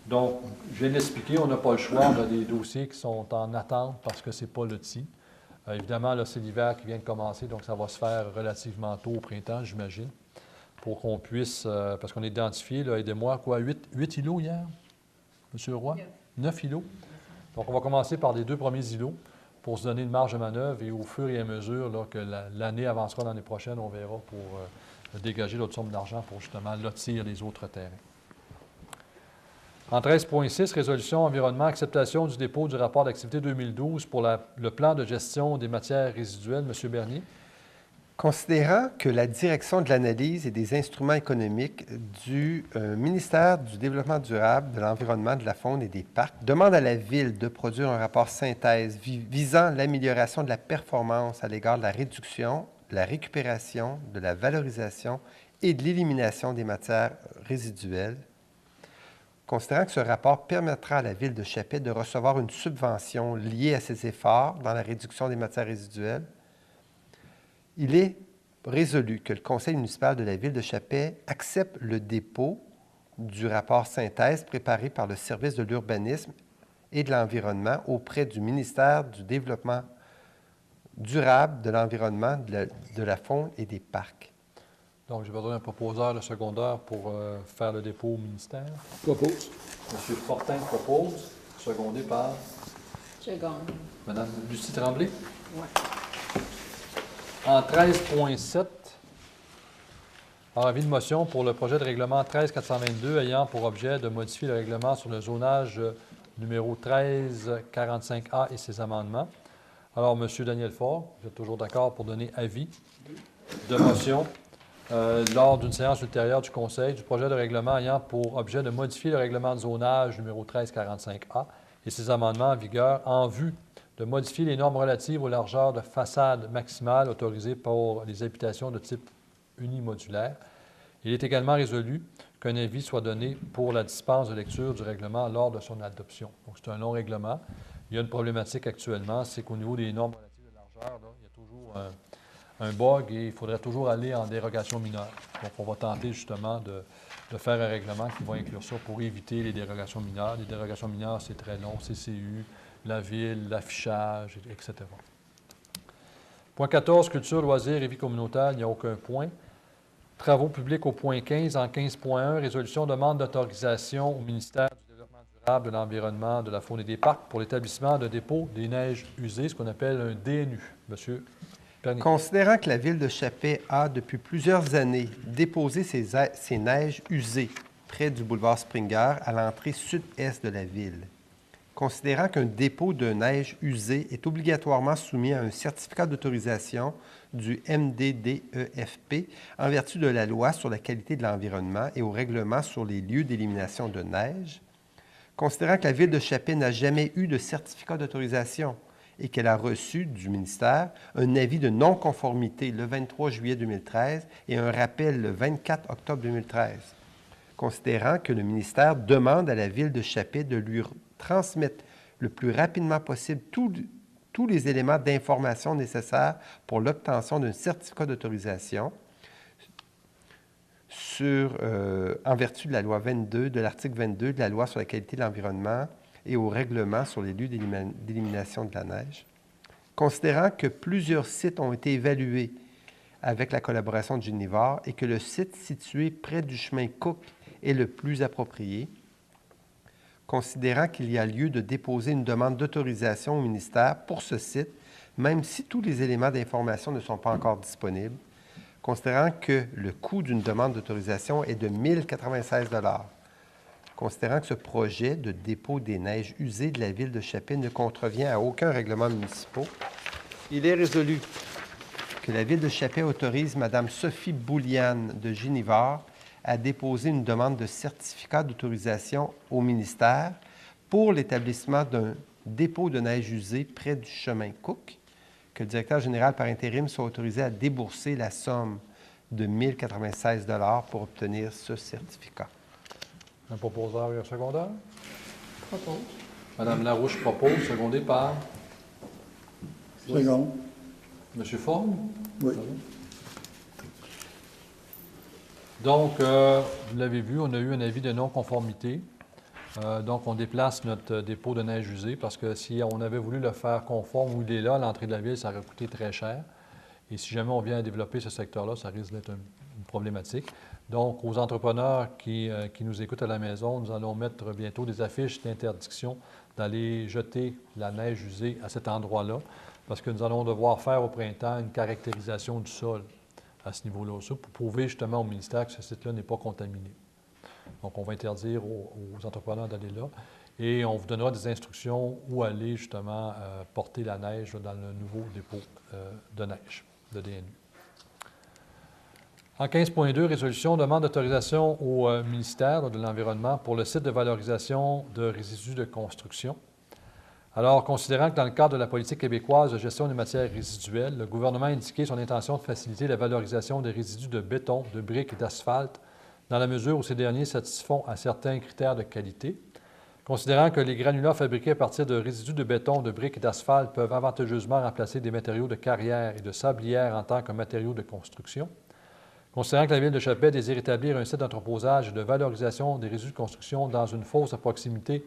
Donc, je viens d'expliquer, on n'a pas le choix, on a des dossiers qui sont en attente parce que ce n'est pas loti. Évidemment, là, c'est l'hiver qui vient de commencer, donc ça va se faire relativement tôt au printemps, j'imagine, pour qu'on puisse, parce qu'on a identifié, là, aidez-moi, quoi, 8 îlots hier, Monsieur Roy? 9 îlots. Donc, on va commencer par les 2 premiers îlots pour se donner une marge de manœuvre et au fur et à mesure là, que l'année avancera l'année prochaine, on verra pour dégager l'autre somme d'argent pour justement lotir les autres terrains. En 13.6, résolution environnement, acceptation du dépôt du rapport d'activité 2012 pour le plan de gestion des matières résiduelles. M. Bernier. Considérant que la direction de l'analyse et des instruments économiques du ministère du Développement durable, de l'Environnement, de la Faune et des Parcs demande à la Ville de produire un rapport synthèse visant l'amélioration de la performance à l'égard de la réduction, de la récupération, de la valorisation et de l'élimination des matières résiduelles, considérant que ce rapport permettra à la Ville de Chappé de recevoir une subvention liée à ses efforts dans la réduction des matières résiduelles, il est résolu que le Conseil municipal de la Ville de Chappé accepte le dépôt du rapport synthèse préparé par le Service de l'urbanisme et de l'environnement auprès du ministère du Développement durable, de l'Environnement, de la Faune et des Parcs. Donc, j'ai besoin d'un proposeur de secondaire pour faire le dépôt au ministère. Propose. M. Fortin propose, secondé par Seconde. Mme Lucie Tremblay. Oui. En 13.7, avis de motion pour le projet de règlement 13.422 ayant pour objet de modifier le règlement sur le zonage numéro 1345A et ses amendements. Alors, M. Daniel Faure, vous êtes toujours d'accord pour donner avis de motion lors d'une séance ultérieure du Conseil du projet de règlement ayant pour objet de modifier le règlement de zonage numéro 1345A et ses amendements en vigueur en vue de modifier les normes relatives aux largeurs de façade maximale autorisées pour les habitations de type unimodulaire. Il est également résolu qu'un avis soit donné pour la dispense de lecture du règlement lors de son adoption. Donc, c'est un long règlement. Il y a une problématique actuellement, c'est qu'au niveau des normes relatives de largeur, là, il y a toujours un bug et il faudrait toujours aller en dérogation mineure. Donc, on va tenter justement de faire un règlement qui va inclure ça pour éviter les dérogations mineures. Les dérogations mineures, c'est très long, CCU, la ville, l'affichage, etc. Point 14, culture, loisirs et vie communautaire, il n'y a aucun point. Travaux publics au point 15, en 15.1, résolution demande d'autorisation au ministère du Développement durable, de l'Environnement, de la Faune et des Parcs pour l'établissement de dépôt des neiges usées, ce qu'on appelle un DNU. Monsieur Pernier. Considérant que la Ville de Chappé a, depuis plusieurs années, déposé ses neiges usées près du boulevard Springer à l'entrée sud-est de la ville, considérant qu'un dépôt de neige usée est obligatoirement soumis à un certificat d'autorisation du MDDEFP en vertu de la loi sur la qualité de l'environnement et au règlement sur les lieux d'élimination de neige, considérant que la Ville de Chappé n'a jamais eu de certificat d'autorisation et qu'elle a reçu du ministère un avis de non-conformité le 23 juillet 2013 et un rappel le 24 octobre 2013, considérant que le ministère demande à la Ville de Chappé de lui transmettre le plus rapidement possible tous les éléments d'information nécessaires pour l'obtention d'un certificat d'autorisation en vertu de la loi 22, de l'article 22 de la loi sur la qualité de l'environnement et au règlement sur les lieux d'élimination de la neige, considérant que plusieurs sites ont été évalués avec la collaboration de Genivar et que le site situé près du chemin Cook est le plus approprié, considérant qu'il y a lieu de déposer une demande d'autorisation au ministère pour ce site, même si tous les éléments d'information ne sont pas encore disponibles, considérant que le coût d'une demande d'autorisation est de 1 096 $, considérant que ce projet de dépôt des neiges usées de la Ville de Chappé ne contrevient à aucun règlement municipal, il est résolu que la Ville de Chappé autorise Mme Sophie Bouliane de Genivar à déposer une demande de certificat d'autorisation au ministère pour l'établissement d'un dépôt de neige usée près du chemin Cook, que le directeur général par intérim soit autorisé à débourser la somme de 1 096 $ pour obtenir ce certificat. Un proposeur et un secondeur. Propose. Madame Larouche propose, secondé par Second. M. Forme. Oui. Donc, vous l'avez vu, on a eu un avis de non-conformité. Donc, on déplace notre dépôt de neige usée parce que si on avait voulu le faire conforme où il est là, à l'entrée de la ville, ça aurait coûté très cher. Et si jamais on vient à développer ce secteur-là, ça risque d'être une problématique. Donc, aux entrepreneurs qui nous écoutent à la maison, nous allons mettre bientôt des affiches d'interdiction d'aller jeter la neige usée à cet endroit-là parce que nous allons devoir faire au printemps une caractérisation du sol à ce niveau-là aussi pour prouver justement au ministère que ce site-là n'est pas contaminé. Donc, on va interdire aux entrepreneurs d'aller là et on vous donnera des instructions où aller justement porter la neige dans le nouveau dépôt de neige de DNU. En 15.2, résolution demande d'autorisation au ministère de l'Environnement pour le site de valorisation de résidus de construction. Alors, considérant que dans le cadre de la politique québécoise de gestion des matières résiduelles, le gouvernement a indiqué son intention de faciliter la valorisation des résidus de béton, de briques et d'asphalte dans la mesure où ces derniers satisfont à certains critères de qualité. Considérant que les granulats fabriqués à partir de résidus de béton, de briques et d'asphalte peuvent avantageusement remplacer des matériaux de carrière et de sablière en tant que matériaux de construction. Considérant que la Ville de Chappais désire établir un site d'entreposage et de valorisation des résidus de construction dans une fosse à proximité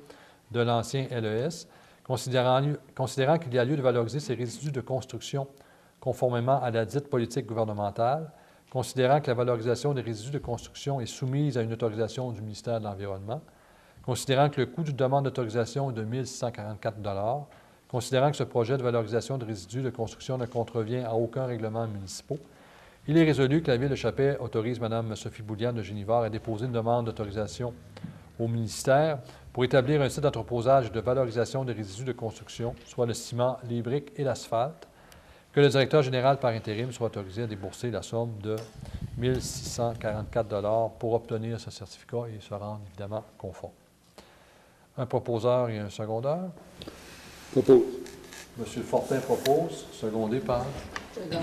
de l'ancien LES, considérant qu'il y a lieu de valoriser ces résidus de construction conformément à la dite politique gouvernementale, considérant que la valorisation des résidus de construction est soumise à une autorisation du ministère de l'Environnement, considérant que le coût d'une demande d'autorisation est de 1 644 $, considérant que ce projet de valorisation de résidus de construction ne contrevient à aucun règlement municipal, il est résolu que la Ville de Chappais autorise Mme Sophie Bouliane de Génivard à déposer une demande d'autorisation au ministère pour établir un site d'entreposage et de valorisation des résidus de construction, soit le ciment, les briques et l'asphalte, que le directeur général par intérim soit autorisé à débourser la somme de 1 644 $ pour obtenir ce certificat et se rendre évidemment conforme. Un proposeur et un secondeur. Propose. M. Fortin propose, secondé par Seconde.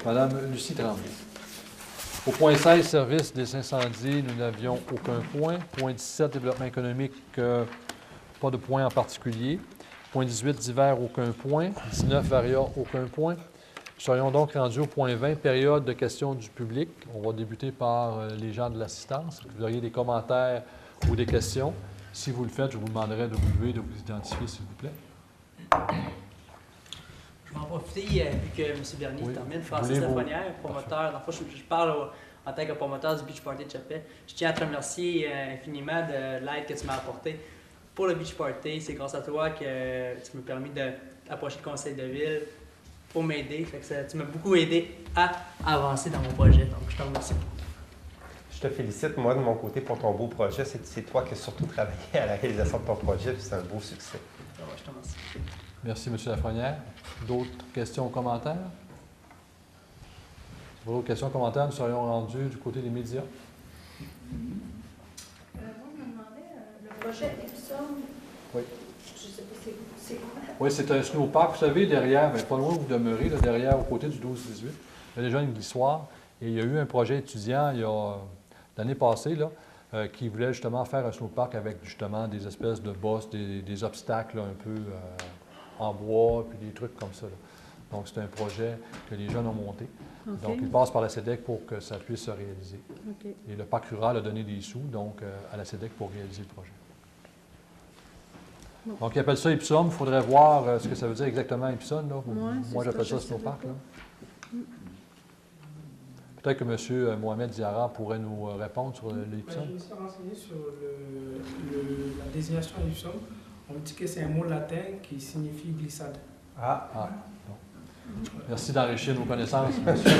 Mme Lucie Tremblay. Au point 16, service des incendies, nous n'avions aucun point. Point 17, développement économique, pas de point en particulier. Point 18, divers, aucun point. 19, varia, aucun point. Nous serions donc rendus au point 20, période de questions du public. On va débuter par les gens de l'assistance. Si vous auriez des commentaires ou des questions, si vous le faites, je vous demanderai de vous lever, de vous identifier, s'il vous plaît. Je vais en profiter, vu que M. Bernier Oui. termine, Francis Voulez-vous- Lafrenière, promoteur. Dans le fond, je parle en tant que promoteur du Beach Party de Chappais. Je tiens à te remercier infiniment de l'aide que tu m'as apportée pour le Beach Party. C'est grâce à toi que tu m'as permis d'approcher le conseil de ville pour m'aider. Tu m'as beaucoup aidé à avancer dans mon projet. Donc, je te remercie. Je te félicite, moi, de mon côté, pour ton beau projet. C'est toi qui as surtout travaillé à la réalisation de ton projet, puis c'est un beau succès. Je te remercie. Merci, M. Lafrenière. D'autres questions ou commentaires? Pour d'autres questions ou commentaires, nous serions rendus du côté des médias. Moi, je me demandais, le projet Epsom, Oui. je ne sais pas c'est quoi. Oui, c'est un snowpark. Vous savez, derrière, bien, pas loin où vous demeurez, là, derrière, au côté du 12-18, il y a déjà une glissoire. Et il y a eu un projet étudiant, il y a l'année passée, là, qui voulait justement faire un snowpark avec justement des espèces de bosses, des obstacles là, un peu en bois, puis des trucs comme ça, là. Donc, c'est un projet que les jeunes ont monté. OK. Donc, ils passent par la SEDEC pour que ça puisse se réaliser. OK. Et le parc rural a donné des sous, donc, à la SEDEC pour réaliser le projet. Bon. Donc, ils appellent ça Epsom. Il faudrait voir ce que ça veut dire exactement, Epsom. Là. Ouais, c'est Moi, ça, j'appelle je ça savais snowpark. pas. Là. Peut-être que M. Mohamed Diarra pourrait nous répondre sur l'Epsom. Je me suis renseigné sur la désignation Epsom. On me dit que c'est un mot latin qui signifie glissade. Ah, Ah, bon. Merci d'enrichir nos connaissances, monsieur.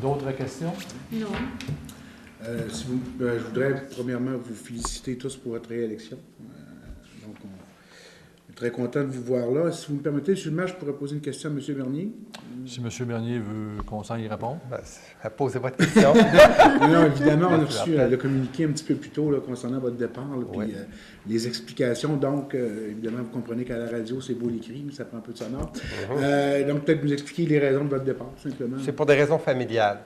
D'autres questions? Non. Je voudrais premièrement vous féliciter tous pour votre réélection. Donc, on est très content de vous voir là. Si vous me permettez, je pourrais poser une question à M. Bernier. Si M. Bernier veut qu'on s'en y réponde. posez votre question. Non, évidemment, on a reçu le communiqué un petit peu plus tôt là, concernant votre départ, là, puis Oui. les explications. Donc, évidemment, vous comprenez qu'à la radio, c'est beau l'écrit, mais ça prend un peu de sonore. Donc, peut-être nous expliquer les raisons de votre départ, simplement. C'est pour des raisons familiales.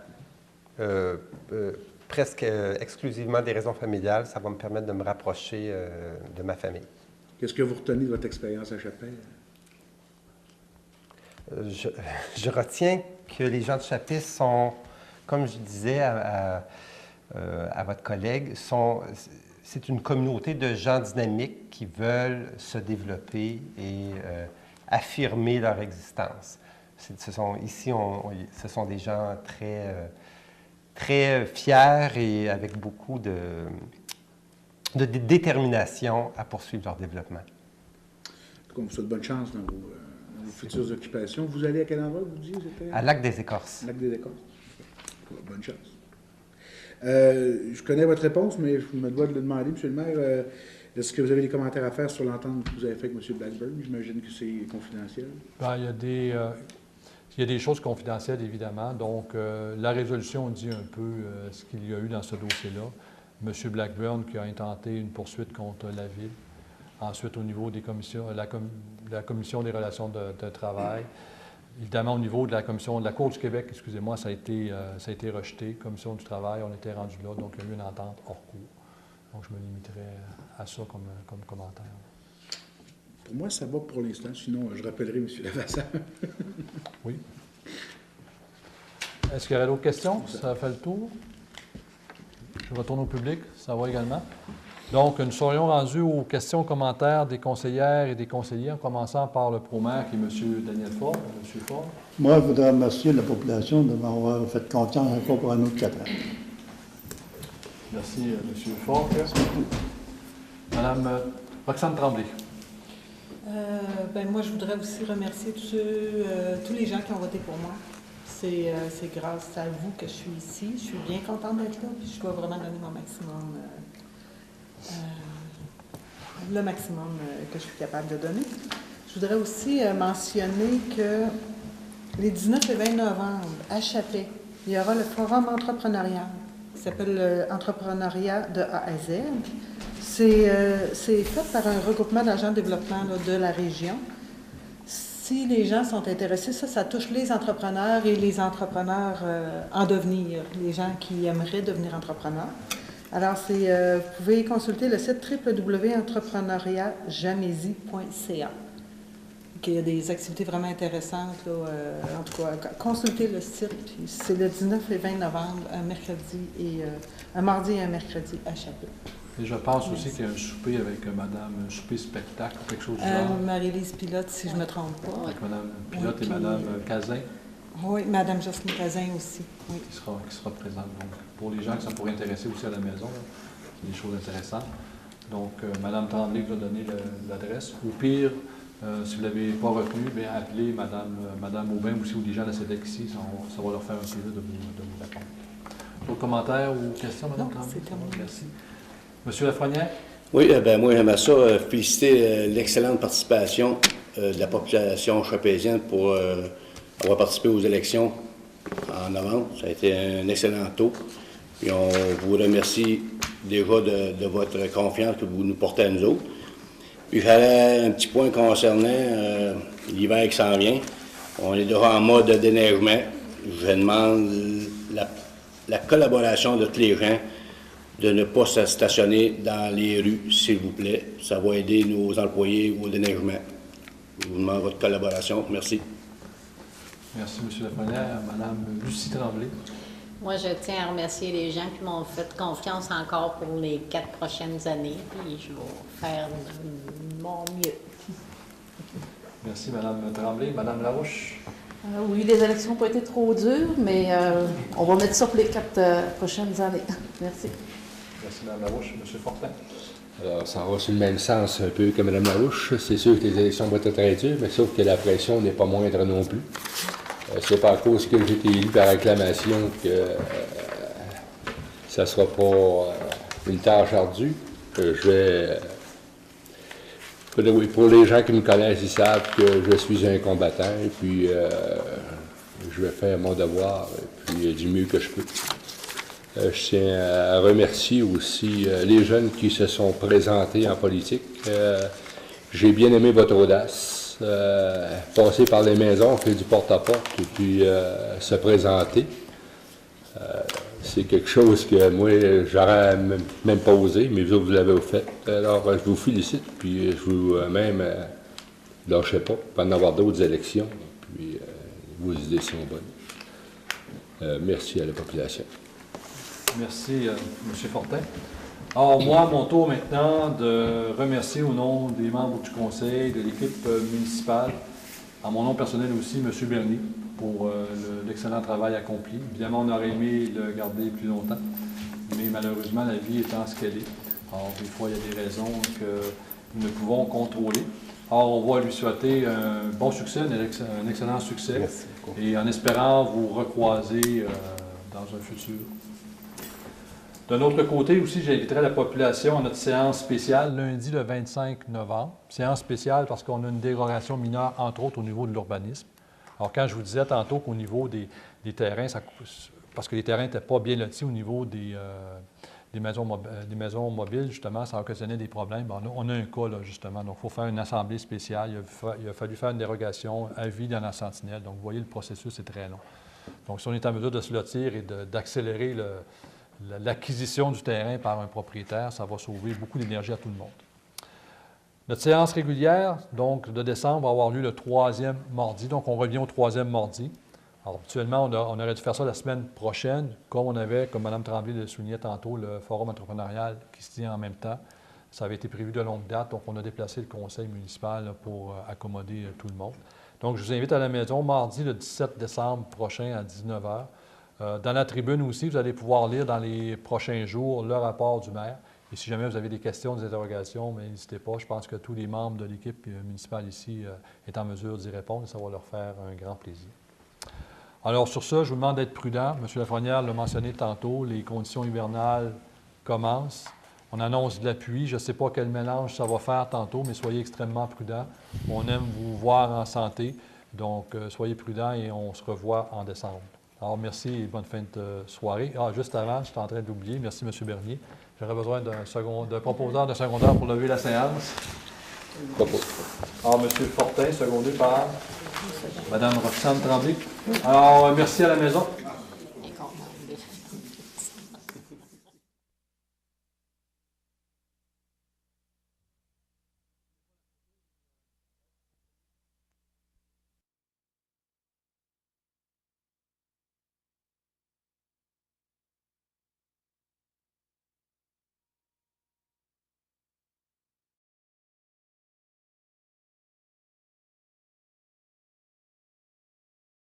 presque exclusivement des raisons familiales. Ça va me permettre de me rapprocher de ma famille. Qu'est-ce que vous retenez de votre expérience à Chapelle? Je retiens que les gens de Chapelle sont, comme je disais à votre collègue, c'est une communauté de gens dynamiques qui veulent se développer et affirmer leur existence. Ce sont des gens très fiers et avec beaucoup de détermination à poursuivre leur développement. On vous souhaite bonne chance dans vos futures occupations. Vous allez à quel endroit, vous disiez? À Lac-des-Écorces. Lac-des-Écorces. Bonne chance. Je connais votre réponse, mais je me dois de le demander, M. le maire. Est-ce que vous avez des commentaires à faire sur l'entente que vous avez faite avec M. Blackburn? J'imagine que c'est confidentiel. Bien, il y a des choses confidentielles, évidemment. Donc, la résolution dit un peu ce qu'il y a eu dans ce dossier-là. M. Blackburn qui a intenté une poursuite contre la Ville. Ensuite, au niveau des commissions, la Commission des relations de travail. Évidemment, au niveau de la Commission de la Cour du Québec, excusez-moi, ça a été rejeté. Commission du travail, on était rendu là, donc il y a eu une entente hors cours. Donc, je me limiterai à ça comme commentaire. Pour moi, ça va pour l'instant. Sinon, je rappellerai M. Lavasseur. Oui. Est-ce qu'il y aurait d'autres questions? Ça fait le tour. Je retourne au public. Ça va également. Donc, nous serions rendus aux questions et commentaires des conseillères et des conseillers, en commençant par le pro-maire, qui est M. Daniel Ford. M. Ford. Moi, je voudrais remercier la population de m'avoir fait confiance encore pour un autre 4 ans. Merci, M. Ford. Madame Roxane Tremblay. Moi, je voudrais aussi remercier tous les gens qui ont voté pour moi. C'est grâce à vous que je suis ici. Je suis bien contente d'être là, puis je dois vraiment donner mon maximum, le maximum que je suis capable de donner. Je voudrais aussi mentionner que les 19 et 20 novembre, à Chapelle, il y aura le forum entrepreneurial qui s'appelle Entrepreneuriat de A à Z. C'est fait par un regroupement d'agents de développement là, de la région. Si les gens sont intéressés, ça touche les entrepreneurs et les entrepreneurs en devenir, les gens qui aimeraient devenir entrepreneurs. Alors, vous pouvez consulter le site www.entrepreneuriatjamaisie.ca. Il y a des activités vraiment intéressantes. Là, en tout cas, consultez le site. C'est le 19 et 20 novembre, un mardi et un mercredi à Chapelle. Et je pense aussi qu'il y a un souper avec Madame, un souper spectacle, quelque chose du genre. Marie-Lise Pilote, si je ne me trompe pas. Avec Madame Pilote et Madame Cazin. Oui, Madame Jocelyne Cazin aussi. Oui. Qui sera présente. Donc, pour les gens qui sont pour intéresser aussi à la maison, c'est des choses intéressantes. Donc, Madame Tremblay vous a donné l'adresse. Au pire, si vous ne l'avez pas retenu, bien, appelez Madame Aubin aussi ou des gens de la SEDEC ici, ça va leur faire un plaisir de vous répondre. D'autres commentaires ou questions, Madame Tremblay? C'est terminé. Merci. Monsieur Lafrenière? Oui, moi, j'aimerais ça féliciter l'excellente participation de la population chapézienne pour avoir participé aux élections en novembre. Ça a été un excellent taux. Puis on vous remercie déjà de votre confiance que vous nous portez à nous autres. Puis j'avais un petit point concernant l'hiver qui s'en vient. On est déjà en mode de déneigement. Je demande la collaboration de tous les gens de ne pas se stationner dans les rues, s'il vous plaît. Ça va aider nos employés au déneigement. Je vous demande votre collaboration. Merci. Merci, M. Lafrenière. Mme Lucie Tremblay. Moi, je tiens à remercier les gens qui m'ont fait confiance encore pour les 4 prochaines années, puis je vais faire mon mieux. Merci, Mme Tremblay. Mme Larouche. Oui, les élections n'ont pas été trop dures, mais on va mettre ça pour les 4 prochaines années. Merci. Merci, Mme Larouche. M. Fortin. Alors, ça va sur le même sens un peu que Mme Larouche. C'est sûr que les élections vont être très dures, mais sauf que la pression n'est pas moindre non plus. C'est pas à cause que j'ai été élu par acclamation que ça ne sera pas une tâche ardue. Pour les gens qui me connaissent, ils savent que je suis un combattant et puis je vais faire mon devoir et puis du mieux que je peux. Je tiens à remercier aussi les jeunes qui se sont présentés en politique. J'ai bien aimé votre audace. Passer par les maisons, faire du porte-à-porte et puis se présenter. C'est quelque chose que moi, j'aurais même pas osé, mais vous l'avez fait. Alors, je vous félicite, puis je vous lâchez pas, pour en avoir d'autres élections, puis vos idées sont bonnes. Merci à la population. Merci, M. Fortin. Alors, moi, à mon tour maintenant de remercier au nom des membres du conseil, de l'équipe municipale, à mon nom personnel aussi, M. Bernier, pour l'excellent travail accompli. Évidemment, on aurait aimé le garder plus longtemps, mais malheureusement, la vie étant ce qu'elle est. Alors, des fois, il y a des raisons que nous ne pouvons contrôler. Alors, on va lui souhaiter un bon succès, un excellent succès. Merci. Et en espérant vous recroiser dans un futur. D'un autre côté aussi, j'inviterai la population à notre séance spéciale lundi le 25 novembre. Séance spéciale parce qu'on a une dérogation mineure, entre autres, au niveau de l'urbanisme. Alors, quand je vous disais tantôt qu'au niveau des terrains, parce que les terrains n'étaient pas bien lotis au niveau des maisons mobiles, justement, ça occasionnait des problèmes. Bon, on a un cas, là, justement. Donc, il faut faire une assemblée spéciale. Il a fallu faire une dérogation à vie dans la sentinelle. Donc, vous voyez, le processus est très long. Donc, si on est en mesure de se lotir et d'accélérer l'acquisition du terrain par un propriétaire, ça va sauver beaucoup d'énergie à tout le monde. Notre séance régulière, donc, de décembre, va avoir lieu le 3e mardi. Donc, on revient au 3e mardi. Alors, habituellement, on aurait dû faire ça la semaine prochaine, comme on avait, comme Mme Tremblay le soulignait tantôt, le forum entrepreneurial qui se tient en même temps. Ça avait été prévu de longue date, donc on a déplacé le conseil municipal pour accommoder tout le monde. Donc, je vous invite à la maison mardi, le 17 décembre prochain, à 19 h. Dans la tribune aussi, vous allez pouvoir lire dans les prochains jours le rapport du maire. Et si jamais vous avez des questions, des interrogations, n'hésitez pas. Je pense que tous les membres de l'équipe municipale ici sont en mesure d'y répondre et ça va leur faire un grand plaisir. Alors, sur ça, je vous demande d'être prudent. M. Lafrenière l'a mentionné tantôt, les conditions hivernales commencent. On annonce de la pluie. Je ne sais pas quel mélange ça va faire tantôt, mais soyez extrêmement prudents. On aime vous voir en santé, donc soyez prudents et on se revoit en décembre. Alors, merci et bonne fin de soirée. Ah, juste avant, je suis en train d'oublier, merci M. Bernier. J'aurais besoin d'un proposeur de secondaire pour lever la séance. Alors, M. Fortin, secondé par Mme Roxane Tremblay. Alors, merci à la maison.